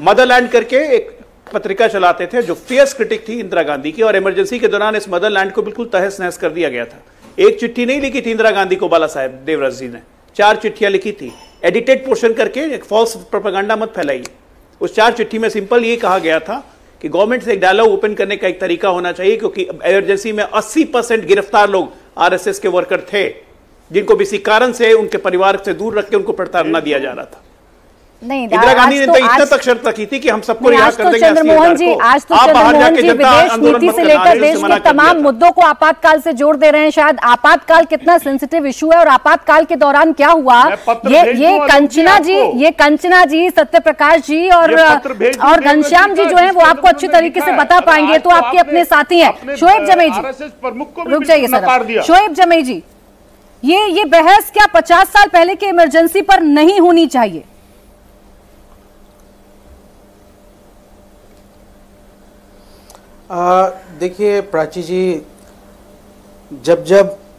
मदरलैंड करके एक पत्रिका चलाते थे जो फियर्स क्रिटिक थी इंदिरा गांधी की, और इमरजेंसी के दौरान इस मदरलैंड को बिल्कुल तहस नहस कर दिया गया था। एक चिट्ठी नहीं लिखी थी इंदिरा गांधी को बाला साहब देवरस जी ने, 4 चिट्ठियां लिखी थी, एडिटेड पोर्शन करके, एक फॉल्स प्रोपेगेंडा मत फैलाइए। उस 4 चिट्ठी में सिंपल ये कहा गया था कि गवर्नमेंट से एक डायलॉग ओपन करने का एक तरीका होना चाहिए, क्योंकि इमरजेंसी में 80% गिरफ्तार लोग आरएसएस के वर्कर थे, जिनको किसी कारण से उनके परिवार से दूर रख के उनको प्रताड़ना दिया जा रहा था। नहीं, इंदिरा गांधी ने तो इतना तक शर्त रखी थी कि हम सबको रिहा कर देंगे। चंद्रमोहन जी, आज तो चंद्रमोहन जी विदेश नीति से लेकर देश के तमाम मुद्दों को आपातकाल से जोड़ दे रहे हैं। शायद आपातकाल कितना सेंसिटिव इशू है और आपातकाल के दौरान क्या हुआ, ये कंचना जी, सत्यप्रकाश जी और घनश्याम जी जो है वो आपको अच्छी तरीके से बता पाएंगे, तो आपके अपने साथी हैं। शोएब जमई जी, रुक जाइए सर। शोएब जमई जी, ये बहस क्या 50 साल पहले के इमरजेंसी पर नहीं होनी चाहिए? देखिए प्राची जी, जब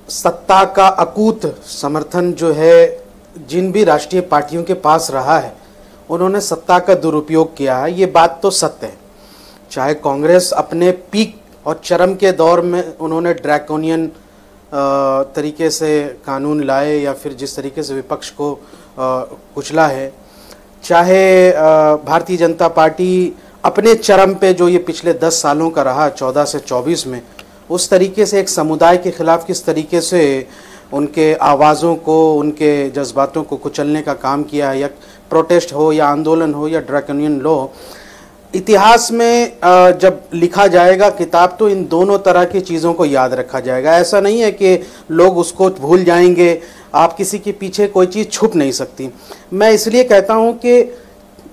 सत्ता का अकूत समर्थन जो है जिन भी राष्ट्रीय पार्टियों के पास रहा है उन्होंने सत्ता का दुरुपयोग किया है, ये बात तो सत्य है। चाहे कांग्रेस अपने पीक और चरम के दौर में उन्होंने ड्रैकोनियन तरीके से कानून लाए या फिर जिस तरीके से विपक्ष को कुचला है, चाहे भारतीय जनता पार्टी अपने चरम पे जो ये पिछले 10 सालों का रहा 14 से 24 में, उस तरीके से एक समुदाय के खिलाफ किस तरीके से उनके आवाज़ों को, उनके जज्बातों को कुचलने का काम किया है, या प्रोटेस्ट हो या आंदोलन हो या ड्रैकोनियन लॉ, इतिहास में जब लिखा जाएगा किताब तो इन दोनों तरह की चीज़ों को याद रखा जाएगा। ऐसा नहीं है कि लोग उसको भूल जाएंगे, आप किसी के पीछे कोई चीज़ छुप नहीं सकती। मैं इसलिए कहता हूँ कि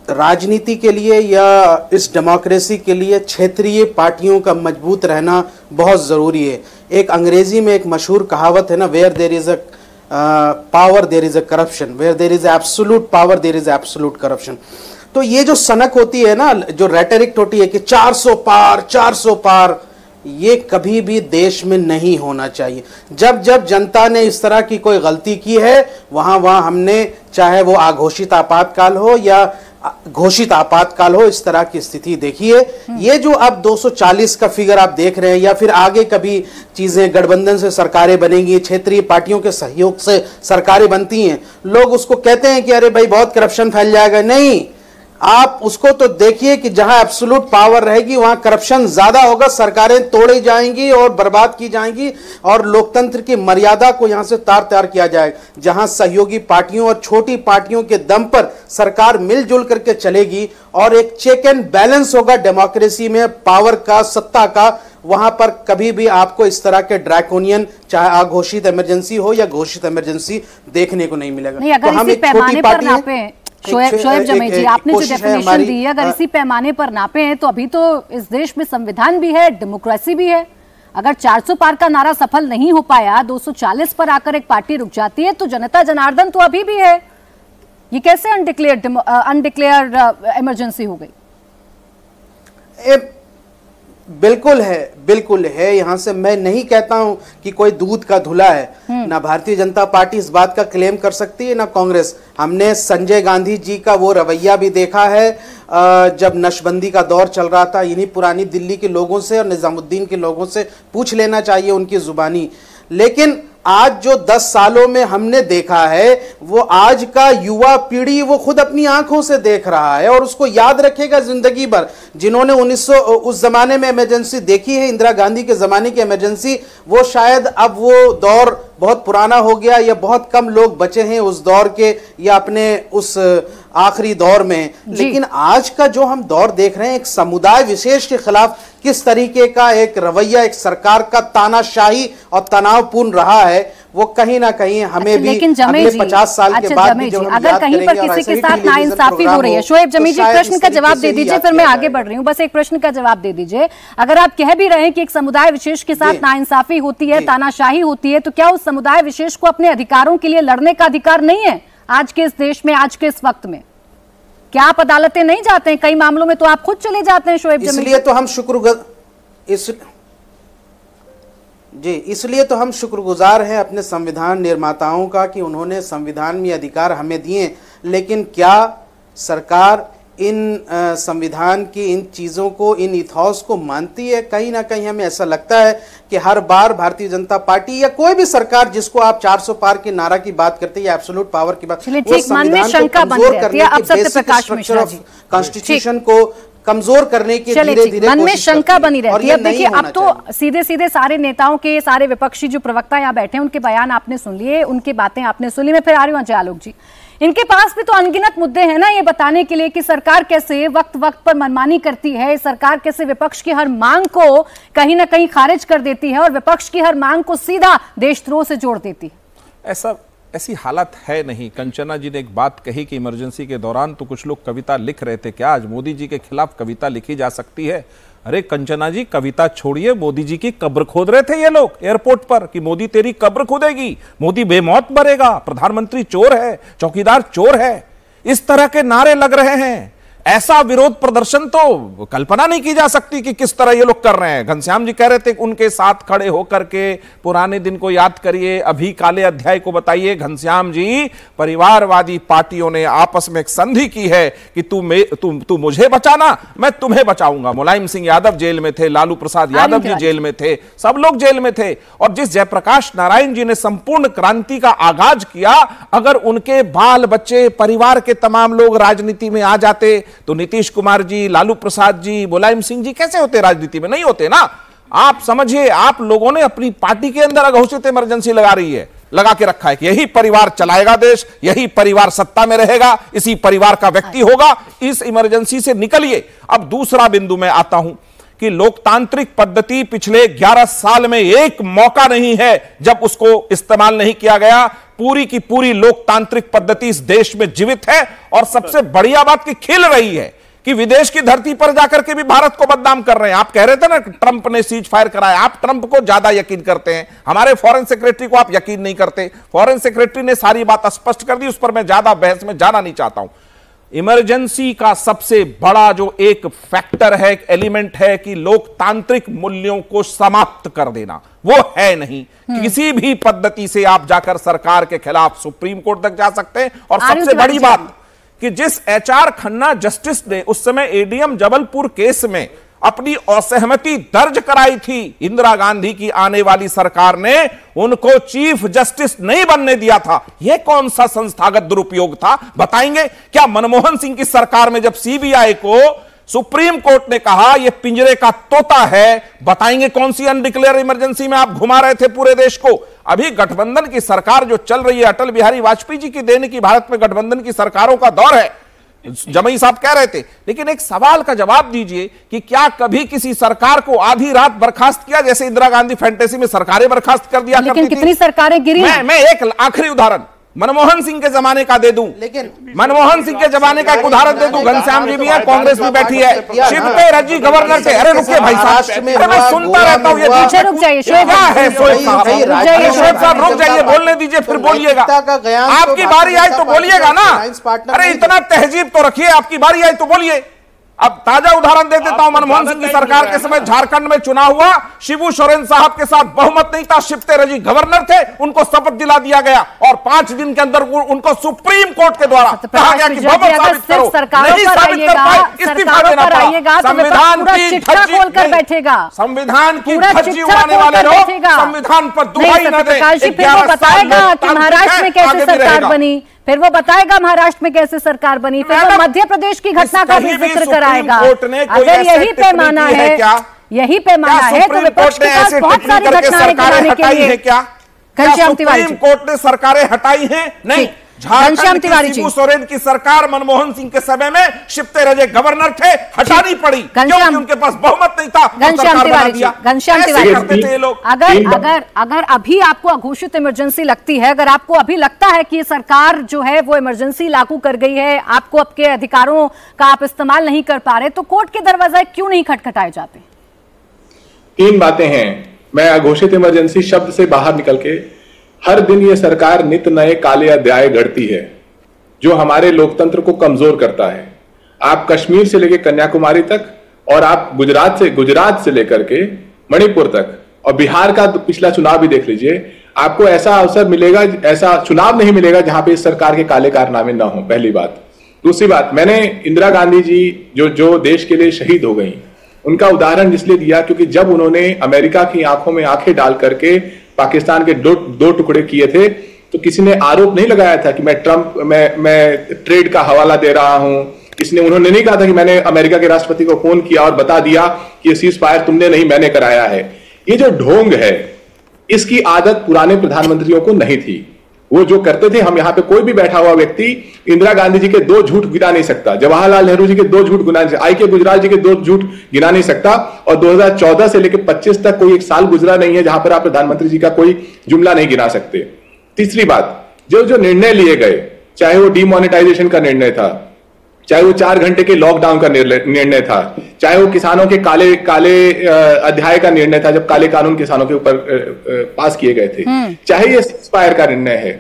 राजनीति के लिए या इस डेमोक्रेसी के लिए क्षेत्रीय पार्टियों का मजबूत रहना बहुत ज़रूरी है। एक अंग्रेजी में एक मशहूर कहावत है ना, where there is a power there is a corruption, where there is absolute power there is absolute corruption. तो ये जो सनक होती है ना, जो रेटरिक होती है कि 400 पार 400 पार, ये कभी भी देश में नहीं होना चाहिए। जब जब जनता ने इस तरह की कोई गलती की है, वहां वहां हमने, चाहे वो अघोषित आपातकाल हो या घोषित आपातकाल हो, इस तरह की स्थिति देखी है। ये जो अब 240 का फिगर आप देख रहे हैं, या फिर आगे कभी चीजें गठबंधन से सरकारें बनेंगी, क्षेत्रीय पार्टियों के सहयोग से सरकारें बनती हैं, लोग उसको कहते हैं कि अरे भाई बहुत करप्शन फैल जाएगा। नहीं, आप उसको तो देखिए कि जहां एब्सोल्यूट पावर रहेगी वहां करप्शन ज्यादा होगा, सरकारें तोड़ी जाएंगी और बर्बाद की जाएंगी, और लोकतंत्र की मर्यादा को यहां से तार तार किया जाएगा। जहां सहयोगी पार्टियों और छोटी पार्टियों के दम पर सरकार मिलजुल करके चलेगी और एक चेक एंड बैलेंस होगा डेमोक्रेसी में पावर का, सत्ता का, वहां पर कभी भी आपको इस तरह के ड्रैकोनियन, चाहे अघोषित इमरजेंसी हो या घोषित इमरजेंसी, देखने को नहीं मिलेगा। नहीं, अगर इसी पैमाने पर नापे, शोएब जमी जी, आपने जो डेफिनेशन दी है, अगर इसी पैमाने पर नापे हैं तो अभी तो इस देश में संविधान भी है, डेमोक्रेसी भी है। अगर 400 पार का नारा सफल नहीं हो पाया, 240 पर आकर एक पार्टी रुक जाती है, तो जनता जनार्दन तो अभी भी है। ये कैसे अनडिक्लेयर्ड इमरजेंसी हो गई? बिल्कुल है, बिल्कुल है। यहां से मैं नहीं कहता हूं कि कोई दूध का धुला है। ना भारतीय जनता पार्टी इस बात का क्लेम कर सकती है, ना कांग्रेस। हमने संजय गांधी जी का वो रवैया भी देखा है जब नशबंदी का दौर चल रहा था। इन्हीं पुरानी दिल्ली के लोगों से और निजामुद्दीन के लोगों से पूछ लेना चाहिए उनकी जुबानी। लेकिन आज जो 10 सालों में हमने देखा है, वो आज का युवा पीढ़ी वो खुद अपनी आंखों से देख रहा है और उसको याद रखेगा जिंदगी भर। जिन्होंने उस जमाने में इमरजेंसी देखी है, इंदिरा गांधी के जमाने की इमरजेंसी, वो शायद अब वो दौर बहुत पुराना हो गया या बहुत कम लोग बचे हैं उस दौर के या अपने उस आखिरी दौर में। लेकिन आज का जो हम दौर देख रहे हैं, एक समुदाय विशेष के खिलाफ किस तरीके का एक रवैया एक सरकार का तानाशाही और तनावपूर्ण रहा है, वो कहीं ना कहीं हमें भी अगले 50 साल के बाद भी जब हम अगर कहीं पर किसी के साथ नाइंसाफी हो रही है, शोएब जमी जी प्रश्न का जवाब दे दीजिए, फिर मैं आगे बढ़ रही हूँ। बस एक प्रश्न का जवाब दे दीजिए। अगर आप कह भी रहे हैं कि एक समुदाय विशेष के साथ नाइंसाफी होती है, तानाशाही होती है, तो क्या उस समुदाय विशेष को अपने अधिकारों के लिए लड़ने का अधिकार नहीं है आज के इस देश में, आज के इस वक्त में? क्या आप अदालतें नहीं जाते हैं? कई मामलों में तो आप खुद चले जाते हैं शोएब जमी। इसलिए तो हम शुक्रगुजार हैं अपने संविधान निर्माताओं का कि उन्होंने संविधान में अधिकार हमें दिए। लेकिन क्या सरकार इन संविधान की इन चीज़ों को, इन इथॉस को मानती है? कहीं ना कहीं हमें ऐसा लगता है कि हर बार भारतीय जनता पार्टी या कोई भी सरकार जिसको आप 400 पार के नारा की बात करते हैं या एब्सोल्यूट पावर की बात, वो संविधान को कमजोर करने के बेसिक स्ट्रक्चर ऑफ कॉन्स्टिट्यूशन को कमजोर करने के धीरे-धीरे मन में शंका बनी रहती है। देखिए, अब तो सीधे सारे नेताओं के, सारे विपक्षी जो प्रवक्ता यहाँ बैठे हैं, उनके बयान आपने सुन लिए, उनकी बातें आपने सुन ली। मैं फिर आ रही हूँ अजय आलोक जी। इनके पास भी तो अनगिनत मुद्दे हैं ना ये बताने के लिए कि सरकार कैसे वक्त वक्त पर मनमानी करती है, सरकार कैसे विपक्ष की हर मांग को कहीं ना कहीं खारिज कर देती है और विपक्ष की हर मांग को सीधा देशद्रोह से जोड़ देती है। ऐसी हालत है नहीं। कंचना जी ने एक बात कही कि इमरजेंसी के दौरान तो कुछ लोग कविता लिख रहे थे। क्या आज मोदी जी के खिलाफ कविता लिखी जा सकती है? अरे कंचना जी, कविता छोड़िए, मोदी जी की कब्र खोद रहे थे ये लोग एयरपोर्ट पर कि मोदी तेरी कब्र खोदेगी, मोदी बेमौत मरेगा, प्रधानमंत्री चोर है, चौकीदार चोर है, इस तरह के नारे लग रहे हैं। ऐसा विरोध प्रदर्शन तो कल्पना नहीं की जा सकती कि किस तरह ये लोग कर रहे हैं। घनश्याम जी कह रहे थे उनके साथ खड़े होकर के पुराने दिन को याद करिए, अभी काले अध्याय को बताइए। घनश्याम जी, परिवारवादी पार्टियों ने आपस में एक संधि की है कि तू मुझे बचाना, मैं तुम्हें बचाऊंगा। मुलायम सिंह यादव जेल में थे, लालू प्रसाद यादव जी जेल में थे, सब लोग जेल में थे। और जिस जयप्रकाश नारायण जी ने संपूर्ण क्रांति का आगाज किया, अगर उनके बाल बच्चे, परिवार के तमाम लोग राजनीति में आ जाते तो नीतीश कुमार जी, लालू प्रसाद जी, मुलायम सिंह जी कैसे होते राजनीति में? नहीं होते ना। आप समझिए, आप लोगों ने अपनी पार्टी के अंदर अघोषित इमरजेंसी लगा के रखा है कि यही परिवार चलाएगा देश, यही परिवार सत्ता में रहेगा, इसी परिवार का व्यक्ति होगा। इस इमरजेंसी से निकलिए। अब दूसरा बिंदु में आता हूं कि लोकतांत्रिक पद्धति पिछले 11 साल में एक मौका नहीं है जब उसको इस्तेमाल नहीं किया गया। पूरी की पूरी लोकतांत्रिक पद्धति इस देश में जीवित है। और सबसे बढ़िया बात कि खिल रही है कि विदेश की धरती पर जाकर के भी भारत को बदनाम कर रहे हैं। आप कह रहे थे ना ट्रंप ने सीज फायर कराया, आप ट्रंप को ज्यादा यकीन करते हैं, हमारे फॉरेन सेक्रेटरी को आप यकीन नहीं करते। फॉरेन सेक्रेटरी ने सारी बात स्पष्ट कर दी, उस पर मैं ज्यादा बहस में जाना नहीं चाहता हूं। इमरजेंसी का सबसे बड़ा जो एक फैक्टर है, एक एलिमेंट है कि लोकतांत्रिक मूल्यों को समाप्त कर देना, वो है नहीं। किसी भी पद्धति से आप जाकर सरकार के खिलाफ सुप्रीम कोर्ट तक जा सकते हैं। और सबसे बड़ी बात कि जिस HR खन्ना जस्टिस ने उस समय एडीएम जबलपुर केस में अपनी असहमति दर्ज कराई थी इंदिरा गांधी की आने वाली सरकार ने उनको चीफ जस्टिस नहीं बनने दिया था। यह कौन सा संस्थागत दुरुपयोग था, बताएंगे? क्या मनमोहन सिंह की सरकार में जब सीबीआई को सुप्रीम कोर्ट ने कहा यह पिंजरे का तोता है, बताएंगे कौन सी अनडिक्लेयर इमरजेंसी में आप घुमा रहे थे पूरे देश को? अभी गठबंधन की सरकार जो चल रही है, अटल बिहारी वाजपेयी जी की देन की भारत में गठबंधन की सरकारों का दौर है, जमई साहब कह रहे थे। लेकिन एक सवाल का जवाब दीजिए कि क्या कभी किसी सरकार को आधी रात बर्खास्त किया, जैसे इंदिरा गांधी फैंटेसी में सरकारें बर्खास्त कर दिया करती थी? कितनी सरकारें गिरी? मैं एक आखिरी उदाहरण मनमोहन सिंह के जमाने का दे दूं, लेकिन मनमोहन सिंह के जमाने का एक उदाहरण दे दूं। घनश्याम जी भी है, कांग्रेस भी बैठी है, शिवते रजी गवर्नर से। अरे रुकिए भाई साहब, मैं सुनता रहता हूँ ये पीछे। रुक जाइए शोएब साहब, रुक जाइए, बोलने दीजिए, फिर बोलिएगा। आपकी बारी आई तो बोलिएगा ना। अरे इतना तहजीब तो रखिए, आपकी बारी आई तो बोलिए। अब ताजा उदाहरण दे देता हूं। मनमोहन सिंह की सरकार के समय झारखंड में चुनाव हुआ, शिबू सोरेन साहब के साथ बहुमत नहीं था, शिवते रजी गवर्नर थे, उनको शपथ दिला दिया गया और 5 दिन के अंदर उनको सुप्रीम कोर्ट के द्वारा कहा गया कि बहुमत साबित करो। नहीं साबित कर पाए, इस्तीफा देना पड़ा। संविधान की धज्जी खोलकर बैठेगा, संविधान की धज्जी उड़ाने वाले लोग संविधान पर दुहाई न दें। बताएगा कि महाराष्ट्र में कैसे सरकार बनी, फिर वो बताएगा महाराष्ट्र में कैसे सरकार बनी, फिर वो मध्य प्रदेश की घटना का भी जिक्र कराएगा। अगर यही पैमाना है, यही पैमाना है तो विपक्ष के पास बहुत सारी घटनाएं गिनाने के लिए। घनश्याम तिवारी, सुप्रीम कोर्ट ने सरकारें हटाई हैं? नहीं। घनश्याम तिवारी जी, शिबू सोरेन की सरकार मनमोहन सिंह के समय में शिवते रजे गवर्नर थे, हटानी पड़ी क्योंकि उनके पास बहुमत नहीं था। घनश्याम तिवारी जी, घनश्याम तिवारी जी, अगर अभी आपको अघोषित इमरजेंसी लगती है, अगर आपको अभी लगता है कि ये सरकार जो है वो इमरजेंसी लागू कर गई है, आपको आपके अधिकारों का आप इस्तेमाल नहीं कर पा रहे, तो कोर्ट के दरवाजे क्यों नहीं खटखटाए जाते? 3 बातें हैं। मैं अघोषित इमरजेंसी शब्द से बाहर निकल के, हर दिन ये सरकार नित नए काले अध्याय गढ़ती है जो हमारे लोकतंत्र को कमजोर करता है। आप कश्मीर से लेकर कन्याकुमारी तक और आप गुजरात से लेकर के मणिपुर तक और बिहार का पिछला चुनाव भी देख लीजिए, आपको ऐसा अवसर मिलेगा, ऐसा चुनाव नहीं मिलेगा जहां पे इस सरकार के काले कारनामे ना हो। पहली बात। दूसरी बात, मैंने इंदिरा गांधी जी जो देश के लिए शहीद हो गई, उनका उदाहरण इसलिए दिया क्योंकि जब उन्होंने अमेरिका की आंखों में आंखें डाल करके पाकिस्तान के दो टुकड़े किए थे तो किसी ने आरोप नहीं लगाया था कि मैं ट्रेड का हवाला दे रहा हूं। उन्होंने नहीं कहा था कि मैंने अमेरिका के राष्ट्रपति को फोन किया और बता दिया कि ये सीज फायर तुमने नहीं, मैंने कराया है। ये जो ढोंग है, इसकी आदत पुराने प्रधानमंत्रियों को नहीं थी। वो जो करते थे, हम यहां पे कोई भी बैठा हुआ व्यक्ति इंदिरा गांधी जी के 2 झूठ गिना नहीं सकता, जवाहरलाल नेहरू जी के 2 झूठ गिना नहीं सकता, आई के गुजराल जी के 2 झूठ गिना नहीं सकता। और 2014 से लेकर 25 तक कोई एक साल गुजरा नहीं है जहां पर आप प्रधानमंत्री जी का कोई जुमला नहीं गिना सकते। तीसरी बात, जो निर्णय लिए गए, चाहे वो डिमोनेटाइजेशन का निर्णय था, चाहे वो 4 घंटे के लॉकडाउन का निर्णय था, चाहे वो किसानों के काले अध्याय का निर्णय था जब काले कानून किसानों के ऊपर पास किए गए थे, चाहे ये सीज़फायर का निर्णय है,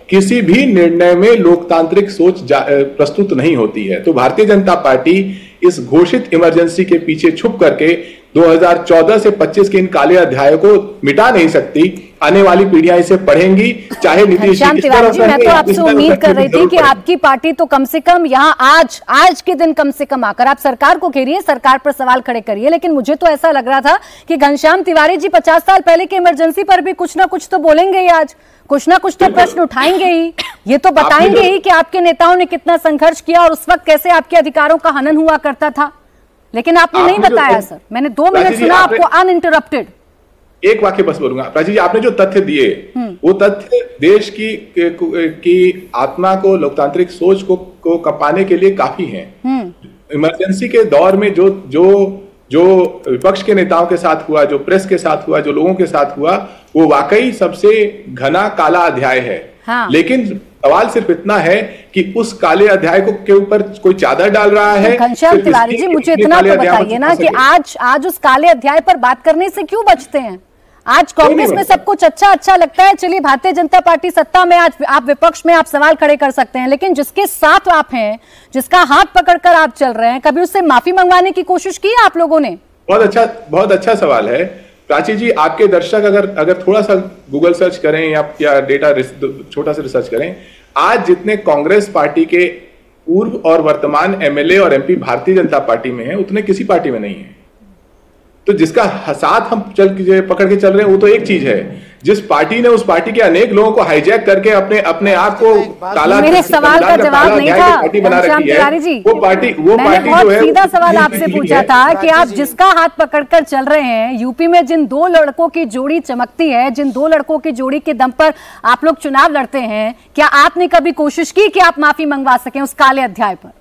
किसी भी निर्णय में लोकतांत्रिक सोच प्रस्तुत नहीं होती है। तो भारतीय जनता पार्टी इस घोषित इमरजेंसी के पीछे छुप करके 2014 से 25 के इन काले अध्यायों को मिटा नहीं सकती। आने वाली पीढ़ियां इसे पढ़ेंगी, चाहे नीतीश जी। मैं तो आपसे उम्मीद कर रही थी कि आपकी पार्टी तो कम से कम यहाँ आज के दिन कम से कम आकर आप सरकार को घेरिए, सरकार पर सवाल खड़े करिए, लेकिन मुझे तो ऐसा लग रहा था कि घनश्याम तिवारी जी 50 साल पहले की इमरजेंसी पर भी कुछ ना कुछ तो बोलेंगे ही, आज कुछ ना कुछ तो प्रश्न उठाएंगे ही, ये तो बताएंगे ही कि आपके नेताओं ने कितना संघर्ष किया और उस वक्त कैसे आपके अधिकारों का हनन हुआ करता था। लेकिन आपने नहीं बताया सर, मैंने 2 मिनट सुना आपको अनइंटरप्टेड। एक वाक्य बस बोलूंगा। प्राची जी, आपने जो तथ्य दिए वो तथ्य देश की आत्मा को, लोकतांत्रिक सोच को कपाने के लिए काफी हैं। इमरजेंसी के दौर में जो विपक्ष के नेताओं के साथ हुआ, जो प्रेस के साथ हुआ, जो लोगों के साथ हुआ, वो वाकई सबसे घना काला अध्याय है। हाँ। लेकिन सवाल सिर्फ इतना है कि उस काले अध्याय को के ऊपर कोई चादर डाल रहा है। घनश्याम तिवारी जी, मुझे इतना तो बताइए ना कि आज उस काले अध्याय पर बात करने से क्यों बचते हैं? आज कांग्रेस में सब कुछ अच्छा लगता है, चलिए भारतीय जनता पार्टी सत्ता में, आज आप विपक्ष में, आप सवाल खड़े कर सकते हैं, लेकिन जिसके साथ आप हैं, जिसका हाथ पकड़कर आप चल रहे हैं, कभी उससे माफी मंगवाने की कोशिश की है आप लोगों ने? बहुत अच्छा सवाल है प्राची जी। आपके दर्शक अगर थोड़ा सा गूगल सर्च करें या डेटा छोटा सा रिसर्च करें, आज जितने कांग्रेस पार्टी के पूर्व और वर्तमान एमएलए और एमपी भारतीय जनता पार्टी में है, उतने किसी पार्टी में नहीं है। तो जिसका साथ हम पकड़ के चल रहे हैं वो तो एक चीज है, जिस पार्टी ने उस पार्टी के अनेक लोगों को हाईजैक करके अपने आप को काला, मेरे सवाल का जवाब नहीं था पार्टी बना रखी है, वो पार्टी जो है, सीधा सवाल आपसे पूछा था कि आप जिसका हाथ पकड़कर चल रहे हैं, यूपी में जिन दो लड़कों की जोड़ी चमकती है, जिन दो लड़कों की जोड़ी के दम पर आप लोग चुनाव लड़ते हैं, क्या आपने कभी कोशिश की कि आप माफी मंगवा सकें उस काले अध्याय पर?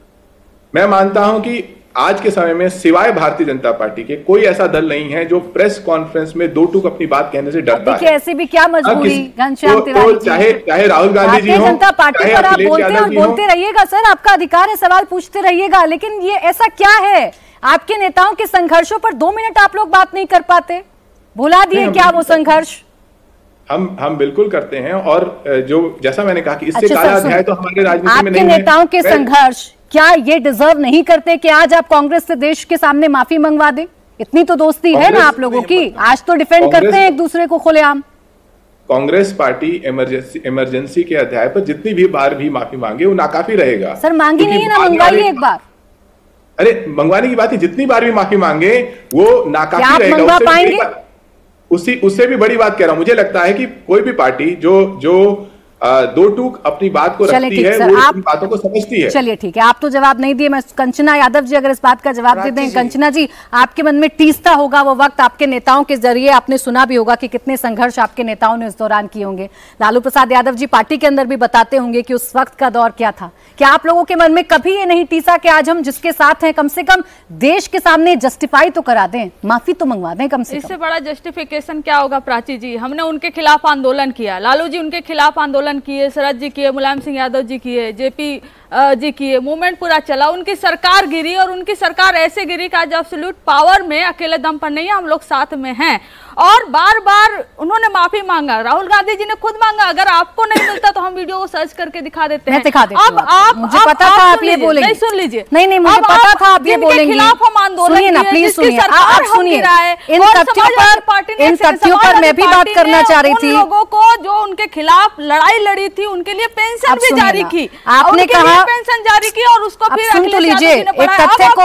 मैं मानता हूं कि आज के समय में सिवाय भारतीय जनता पार्टी के कोई ऐसा दल नहीं है जो प्रेस कॉन्फ्रेंस में दो टूक अपनी बात कहने से डरता है। ऐसी भी क्या मजबूरी घनश्याम तिवारी जी? चाहे राहुल गांधी जी हो, जनता पार्टी पर आप बोलते रहिएगा सर, आपका अधिकार है, सवाल पूछते रहिएगा, लेकिन ये ऐसा क्या है आपके नेताओं के संघर्षों पर 2 मिनट आप लोग बात नहीं कर पाते? भुला दिए क्या वो संघर्ष? हम बिल्कुल करते हैं, और जो जैसा मैंने कहा कि इससे काला अध्याय तो हमारे राजनीति में नहीं है। आपके नेताओं के संघर्ष क्या ये डिजर्व नहीं करते कि आज आप कांग्रेस से देश के सामने माफी मंगवा दें? इतनी तो दोस्ती है ना आप लोगों की, आज तो डिफेंड करते हैं एक दूसरे को खुलेआम। कांग्रेस पार्टी इमरजेंसी के अध्याय पर जितनी भी बार भी माफी मांगे वो नाकाफी रहेगा। सर मांगी नहीं है ना, मंगवाइए एक बार। अरे मंगवाने की बात है, जितनी बार भी माफी मांगे वो नाकाफी रहेगा। मंगवा पाएंगे? उससे भी बड़ी बात कह रहा हूं, मुझे लगता है कि कोई भी पार्टी जो दो टूक अपनी बात को रखती है, वो अपनी बातों को समझती है। चलिए ठीक है, आप तो जवाब नहीं दिए। मैं कंचना यादव जी अगर इस बात का जवाब दे दें। कंचना जी, आपके मन में टीसता होगा वो वक्त, आपके नेताओं के जरिए आपने सुना भी होगा कि कितने संघर्ष आपके नेताओं ने इस दौरान किए होंगे। लालू प्रसाद यादव जी पार्टी के अंदर भी बताते होंगे कि उस वक्त का दौर क्या था। क्या आप लोगों के मन में कभी ये नहीं टीसा कि आज हम जिसके साथ हैं कम से कम देश के सामने जस्टिफाई तो करा दें, माफी तो मंगवा दें कम से कम? इससे बड़ा जस्टिफिकेशन क्या होगा प्राची जी? हमने उनके खिलाफ आंदोलन किया, लालू जी उनके खिलाफ आंदोलन किए, शरद जी किए, मुलायम सिंह यादव जी किए, जेपी जी किए, मूवमेंट पूरा चला, उनकी सरकार गिरी, और उनकी सरकार ऐसे गिरी कि आज एब्सोल्यूट पावर में अकेले दम पर नहीं है, हम लोग साथ में हैं। और बार बार उन्होंने माफी मांगा, राहुल गांधी जी ने खुद मांगा। अगर आपको नहीं मिलता तो हम वीडियो को सर्च करके दिखा देते हैं। अब आप मुझे पता था आप ये बोलेंगे। नहीं सुन लीजिए, नहीं मुझे पता था आप ये बोलेंगे। खिलाफ हम आंदोलन ना, प्लीज सुनिए, आप सुनिए। इन तथ्यों पर मैं भी बात करना चाह रही थी। लोगों को जो उनके खिलाफ लड़ाई लड़ी थी उनके लिए पेंशन भी जारी की, आपने कहा पेंशन जारी की, और उसको फिर सुन तो लीजिए एक तथ्य को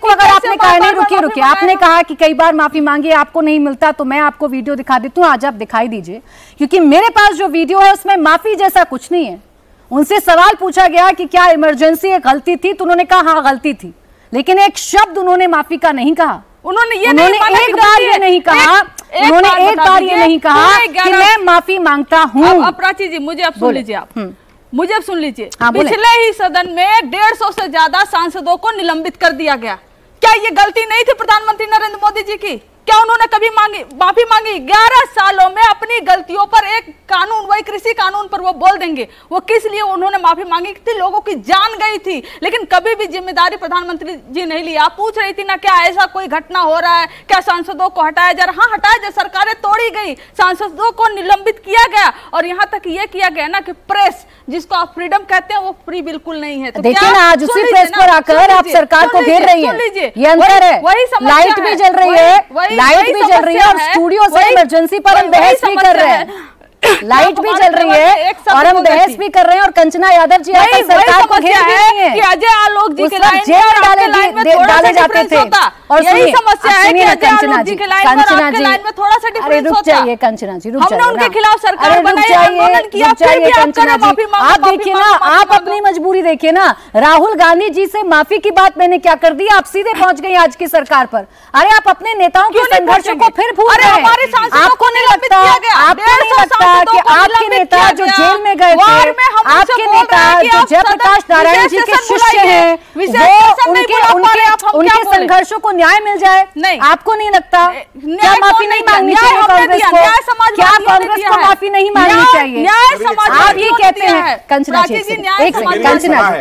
अगर आपने कहा, नहीं रुकिए, आपने कहा कि कई बार माफी मांगी, आपको नहीं मिलता, तो मैं आपको वीडियो दिखा देती हूँ, आज आप दिखाई दीजिए, क्योंकि मेरे पास जो वीडियो है उसमें माफी जैसा कुछ नहीं है। उनसे सवाल पूछा गया कि क्या इमरजेंसी एक गलती थी, तो उन्होंने कहा हाँ गलती थी, लेकिन एक शब्द उन्होंने माफी का नहीं कहा। उन्होंने एक बार ये नहीं कहा, उन्होंने एक बार ये नहीं कहा कि मैं माफी मांगता हूँ। अब प्राची जी मुझे अब सुन लीजिए, आप मुझे अब सुन लीजिए। पिछले ही सदन में 150 से ज्यादा सांसदों को निलंबित कर दिया गया। क्या ये गलती नहीं थी प्रधानमंत्री नरेंद्र मोदी जी की? क्या उन्होंने कभी माफी मांगी? 11 सालों में अपनी गलतियों पर एक कानून, वही कृषि कानून पर वो बोल देंगे। वो किस लिए उन्होंने माफी मांगी थी? लोगों की जान गई थी, लेकिन कभी भी जिम्मेदारी प्रधानमंत्री जी नहीं ली। आप पूछ रही थी ना, क्या ऐसा कोई घटना हो रहा है, क्या सांसदों को हटाया जा रहा? हाँ हटाया जा, सरकारें तोड़ी गई, सांसदों को निलंबित किया गया, और यहाँ तक ये किया गया ना कि प्रेस जिसको आप फ्रीडम कहते हैं वो फ्री बिल्कुल नहीं है। तो देखिए ना, आज उसी प्रेस पर आकर आप सरकार को घेर रही है, ये अंतर है। लाइट भी जल रही है, लाइट भी जल रही है, और स्टूडियो से इमरजेंसी पर हम बहस भी कर रहे हैं। लाइट भी जल रही है और हम बहस भी कर रहे हैं, और कंचना यादव जी आकर सरकार को घेर भी रही हैं। अजय आलोक जी के लाइन में डाले जाते थे, और यही समस्या है कि कंचना जी के लाइन में थोड़ा सा डिफरेंस होता है। रुक जाइए कंचना जी, रुक जाइए। हमने उनके खिलाफ सरकार बनाई, आंदोलन किया, फिर भी आप कर माफी मांगो। आप देखिए ना, आप अपनी मजबूरी देखिए ना। राहुल गांधी जी से माफी की बात मैंने क्या कर दी, आप सीधे पहुंच गई आज की सरकार पर। अरे आप अपने नेताओं के संघर्ष को फिर भूल रहे हैं। आपको नहीं लगता कि आपके नेता जो जेल में गए थे, आपके नेता जो जयप्रकाश नारायण जी के शिष्य हैं, वो उनके संघर्षों को न्याय मिल जाए? नहीं, आपको नहीं लगता? क्या माफी नहीं मांगनी चाहिए कांग्रेस को? क्या कांग्रेस को माफी नहीं मांगनी चाहिए? आप ये कहते हैं कंचना जी, एक सेकंड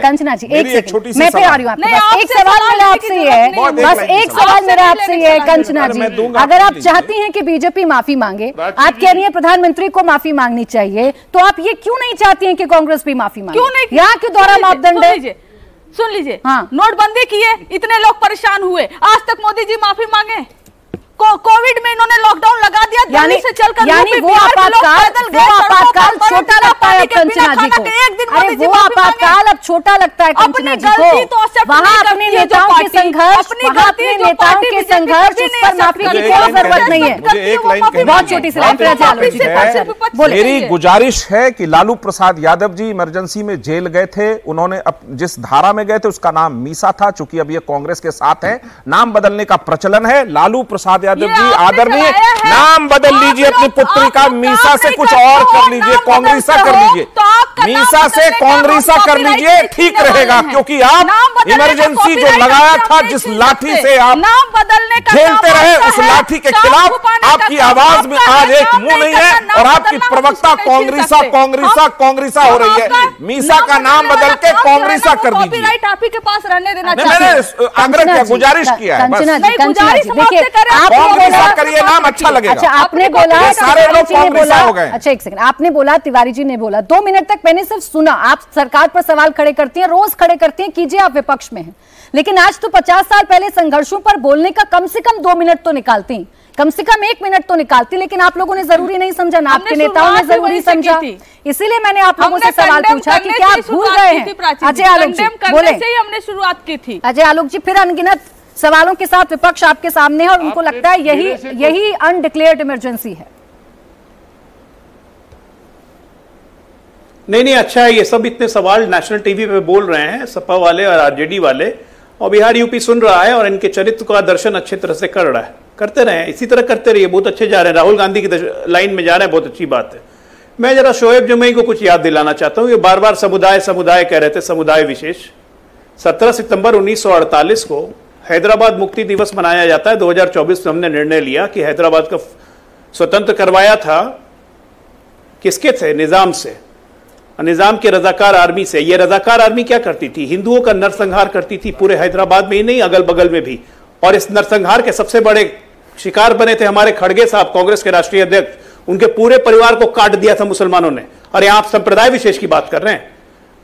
कंचना जी, एक सेकंड, मैं फिर आ रही हूँ आपके पास। एक सवाल मेरा आपसे ये है, बस एक सवाल मेरा आपसे ये है कंचना जी, अगर आप चाहती हैं कि बीजेपी माफी मांगे, आप कह रही हैं प्रधानमंत्री को माफी मांगनी चाहिए, तो आप ये क्यों नहीं चाहती हैं कि कांग्रेस भी माफी मांगे? क्यों नहीं? यहाँ क्यों दोहरा मापदंड है? सुन लीजिए, हाँ, नोटबंदी किए, इतने लोग परेशान हुए, आज तक मोदी जी माफी मांगे? कोविड में इन्होंने लॉकडाउन लगा दिया, दिल्ली से चलकर यानी वो आपातकाल छोटा लगता है कंचना जी को? अरे वो आपातकाल अब छोटा लगता है कंचना जी को? वहाँ अपने नेताओं के संघर्ष, वहाँ अपने नेताओं के संघर्ष, उस पर माफी की कोई जरूरत नहीं है। बहुत छोटी सी लाइन। मेरी गुजारिश है कि लालू प्रसाद यादव जी इमरजेंसी में जेल गए थे, उन्होंने जिस धारा में गए थे उसका नाम मीसा था, चूंकि अब ये कांग्रेस के साथ है, नाम बदलने का प्रचलन है। लालू प्रसाद यादव जी आदरणीय, नाम बदल लीजिए अपनी पुत्री का, मीसा से कुछ और कर लीजिए, कांग्रेसा कर लीजिए, मीसा से कांग्रेसा कर लीजिए, ठीक रहेगा, क्योंकि आप इमरजेंसी जो लगाया था, जिस लाठी से आप झेलते रहे, उस लाठी के खिलाफ आपकी आवाज में आज एक मुंह नहीं है, और आपकी प्रवक्ता कांग्रेसा कांग्रेसा कांग्रेसा हो रही है। मीसा का नाम बदल के कांग्रेसा कर दीजिए। आप ही के पास रहने देना मैंने आग्रह किया, गुजारिश किया है, करिए, नाम अच्छा लगेगा। अच्छा, आपने बोला सारे लोग कांग्रेस हो गए। अच्छा एक सेकंड, आपने बोला, तिवारी जी ने बोला, 2 मिनट तक मैंने सिर्फ सुना। आप सरकार पर सवाल खड़े करती हैं, रोज खड़े करती हैं, कीजिए, आप विपक्ष में हैं, लेकिन आज तो 50 साल पहले संघर्षों पर बोलने का कम से कम 2 मिनट तो निकालती, कम से कम 1 मिनट तो निकालती, लेकिन आप लोगों ने जरूरी नहीं समझा, ना आपके नेताओं ने जरूरी समझा, इसीलिए मैंने आप लोगों से सवाल पूछा कि क्या आप भूल गए हैं? अजय आलोक जी बोले, हमने शुरुआत की थी। अजय आलोक जी, फिर अनगिनत सवालों के साथ विपक्ष आपके सामने है और उनको लगता है यही अनडिक्लेयर्ड इमरजेंसी है। नहीं, अच्छा है, ये सब इतने सवाल नेशनल टीवी पे बोल रहे हैं सपा वाले और आरजेडी वाले, और बिहार यूपी सुन रहा है और इनके चरित्र का दर्शन अच्छे तरह से कर रहा है। करते रहे, इसी तरह करते रहिए, बहुत अच्छे जा रहे हैं, राहुल गांधी की लाइन में जा रहे हैं, बहुत अच्छी बात है। मैं जरा शोएब जमई को कुछ याद दिलाना चाहता हूँ। ये बार बार समुदाय समुदाय कह रहे थे, समुदाय विशेष। 17 सितंबर 1948 को हैदराबाद मुक्ति दिवस मनाया जाता है। 2024 में हमने निर्णय लिया कि हैदराबाद का स्वतंत्र करवाया था, किसके थे? निजाम से, निजाम के रजाकार आर्मी से। ये रजाकार आर्मी क्या करती थी? हिंदुओं का नरसंहार करती थी, पूरे हैदराबाद में ही नहीं, अगल बगल में भी। और इस नरसंहार के सबसे बड़े शिकार बने थे हमारे खड़गे साहब, कांग्रेस के राष्ट्रीय अध्यक्ष। उनके पूरे परिवार को काट दिया था मुसलमानों ने। और यहां आप संप्रदाय विशेष की बात कर रहे हैं,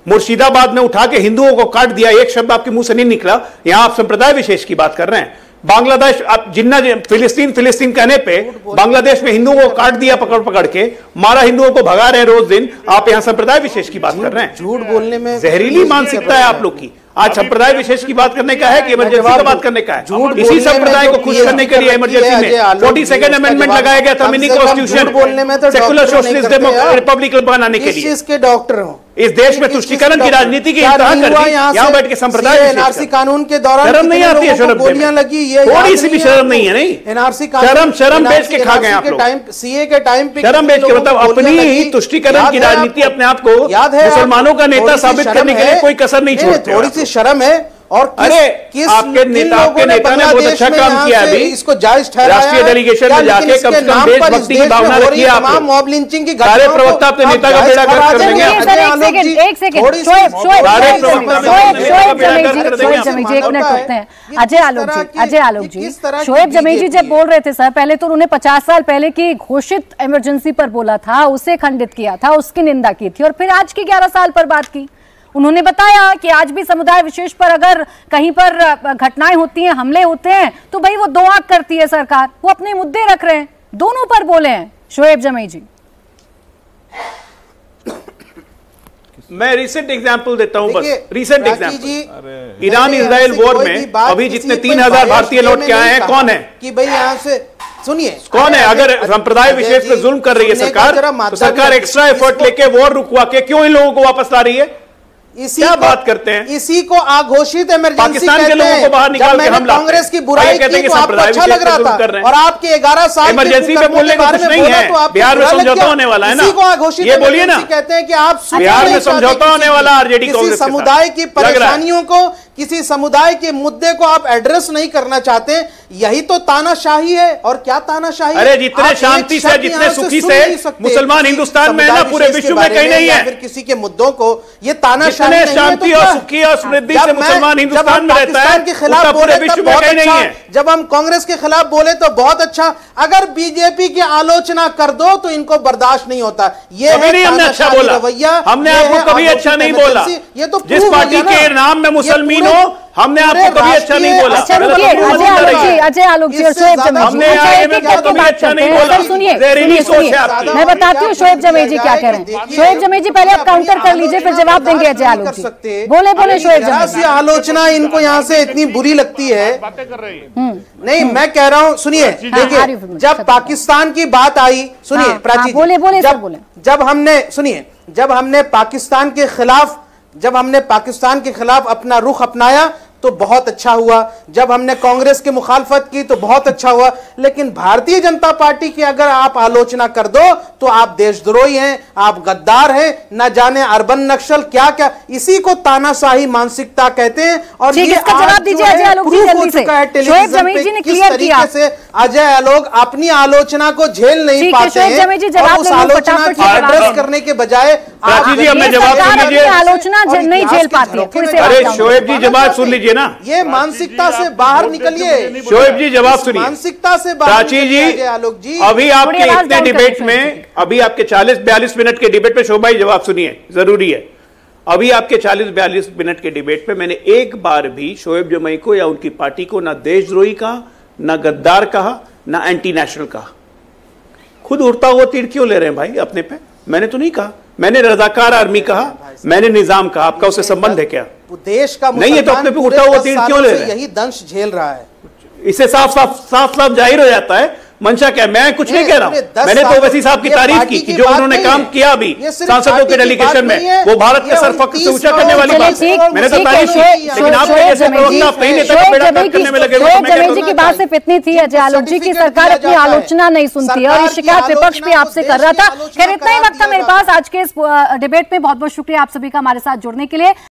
मुर्शिदाबाद में उठा के हिंदुओं को काट दिया, एक शब्द आपके मुंह से नहीं निकला। यहां आप संप्रदाय विशेष की बात कर रहे हैं। बांग्लादेश, आप जिन्ना फिलिस्तीन कहने पे बांग्लादेश में हिंदुओं को काट दिया, पकड़ पकड़ के मारा, हिंदुओं को भगा रहे हैं रोज दिन। आप यहां संप्रदाय विशेष की बात कर रहे हैं। झूठ बोलने में जहरीली मानसिकता है आप लोग की। आज संप्रदाय विशेष की बात करने का है कि इमरजेंसी की बात करने का है? इसी संप्रदाय को खुश करने के लिए इमरजेंसी में 42nd अमेंडमेंट लगाया गया था, mini constitution, secular socialist Republic बनाने के लिए। इसके डॉक्टर हो, इस देश में तुष्टिकरण की राजनीति की इंतहा कर दी। यहाँ बैठ के संप्रदाय एनआरसी कानून के दौरान शर्म नहीं आती है? शर्म गोलियां लगी, ये थोड़ी सी भी शर्म नहीं है? नहीं, एनआरसी शर्म बेच के खा गए आप लोग। सीए के टाइम पे शर्म बेच के, मतलब अपनी ही तुष्टिकरण की राजनीति, अपने आप को मुसलमानों का नेता साबित करने के लिए कोई कसर नहीं छोड़ते। थोड़ी सी शर्म है। और आपके नेता ने बहुत अच्छा काम किया अभी, इसको जायज ठहराया, राष्ट्रीय डेलीगेशन में जाके कम से कम देशभक्ति की भावना रखी है। आप मॉब लिंचिंग की सारे प्रवक्ता अपने नेता का बेड़ा गर्क कर देंगे। अजय आलोक जी, शोएब जमी जी जब बोल रहे थे सर, पहले तो उन्होंने 50 साल पहले की घोषित इमरजेंसी पर बोला था, उसे खंडित किया था, उसकी निंदा की थी, और फिर आज की 11 साल पर बात की। उन्होंने बताया कि आज भी समुदाय विशेष पर अगर कहीं पर घटनाएं होती हैं, हमले होते हैं, तो भाई वो 2 आंख करती है सरकार, वो अपने मुद्दे रख रहे हैं, दोनों पर बोले हैं शोएब जमी जी। मैं रिसेंट एग्जांपल देता हूं, बस recent example. Iran Israel war में अभी जितने 3000 भारतीय लौट के आए हैं, कौन है? कि भाई यहां से सुनिए, कौन है? अगर संप्रदाय विशेष पे जुल्म कर रही है सरकार, तो सरकार एक्स्ट्रा एफर्ट लेके वॉर रुकवा के क्यों इन लोगों को वापस ला रही है? क्या बात करते हैं? इसी को आघोषित इमरजेंसी पाकिस्तान के लोगों को बाहर निकाल के हम कांग्रेस की बुराई की तो आपको अच्छा लग रहा था, और आपके 11 साल इमरजेंसी पे बोलने का कुछ नहीं है। बिहार में समझौता होने वाला है ना, ये बोलिए ना, कहते हैं कि आप बिहार में समझौता होने वाला आरजेडी कांग्रेस समुदाय की परेशानियों को, किसी समुदाय के मुद्दे को आप एड्रेस नहीं करना चाहते। यही तो तानाशाही है। और क्या तानाशाही? अरे जितने शांति से, जितने सुखी से मुसलमान हिंदुस्तान में ना, पूरे विश्व में कहीं नहीं है। फिर किसी के मुद्दों को ये तानाशाही नहीं है। शांति और सुखी और समृद्धि से मुसलमान हिंदुस्तान में रहता है, के खिलाफ पूरे विश्व में कहीं नहीं है। जब हम कांग्रेस के खिलाफ बोले तो बहुत अच्छा, अगर बीजेपी की आलोचना कर दो तो इनको बर्दाश्त नहीं होता। ये हमने अच्छा बोला, हमने आपको कभी अच्छा नहीं बोला। ये तो जिस पार्टी के नाम में मुसलमान हो, हमने आपको कभी अच्छा नहीं बोला। अच्छा रुकिए, अजय आलोक जी और शोएब जमीजी, हमने कभी अच्छा नहीं बोला। सुनिए, मैं बताती हूँ शोएब जमीजी क्या कह रहे हैं। शोएब जमीजी पहले आप काउंटर कर लीजिए, फिर जवाब देंगे अजय आलोक जी। बोले शोएब जमीजी। आलोचना इनको यहाँ से इतनी बुरी लगती है। नहीं, मैं कह रहा हूँ, सुनिए, देखिए, जब पाकिस्तान की बात आई, सुनिए प्राची, जब हमने, सुनिए, जब हमने पाकिस्तान के खिलाफ अपना रुख अपनाया तो बहुत अच्छा हुआ। जब हमने कांग्रेस की मुखालफत की तो बहुत अच्छा हुआ। लेकिन भारतीय जनता पार्टी की अगर आप आलोचना कर दो तो आप देशद्रोही हैं, आप गद्दार हैं, न जाने अर्बन नक्सल क्या क्या, इसी को तानाशाही मानसिकता कहते हैं। और ये जवाब दीजिए अजय आलोक जी जल्दी से। शोएब जमीजी ने क्लियर किया से अजय आलोक अपनी आलोचना को झेल नहीं पाते हैं, और उस आलोचना को एड्रेस करने के बजाय आलोचना नहीं झेल पाती है। अरे शोएब जी जवाब सुन लीजिए ना, ये मानसिकता से बाहर निकलिए। शोएब जी जवाब सुनिए, मानसिकता से बाहर प्राची जी। आलोक जी, अभी आपके इतने डिबेट में, अभी आपके 40-42 मिनट के डिबेट में, शोभा जी जवाब सुनिए, जरूरी है। अभी आपके 40-42 मिनट के डिबेट पे मैंने एक बार भी शोएब जमई को या उनकी पार्टी को ना देशद्रोही कहा, ना गद्दार कहा, ना एंटी नेशनल कहा। खुद उड़ता हुआ तीर क्यों ले रहे हैं भाई अपने पे? मैंने तो नहीं कहा। मैंने रजाकार आर्मी कहा, मैंने निजाम कहा। आपका उससे संबंध है क्या? देश का नहीं है तो अपने पे उड़ता हुआ तीर क्यों ले रहे हैं? यही दंश झेल रहा है। इससे साफ साफ जाहिर हो जाता है मंशा क्या। मैं कुछ नहीं कह रहा हूं, मैंने तो ओवैसी साहब की तारीफ की कि जो उन्होंने काम किया भी सांसदों के डेलीगेशन में, वो भारत के सर फख्र से ऊंचा करने वाली बात है। मैंने तो तारीफ की, लेकिन आप जैसे प्रवक्ता अपने नेता को बेड़ा गर्क करने में लगे। शोएब जमीजी की बात सिर्फ इतनी थी अजय आलोक जी की सरकार अपनी आलोचना नहीं सुनती है, और ये शिकायत विपक्ष भी आपसे कर रहा था। खैर इतना ही वक्त था मेरे पास आज के इस डिबेट में। बहुत बहुत शुक्रिया आप सभी का हमारे साथ जुड़ने के लिए।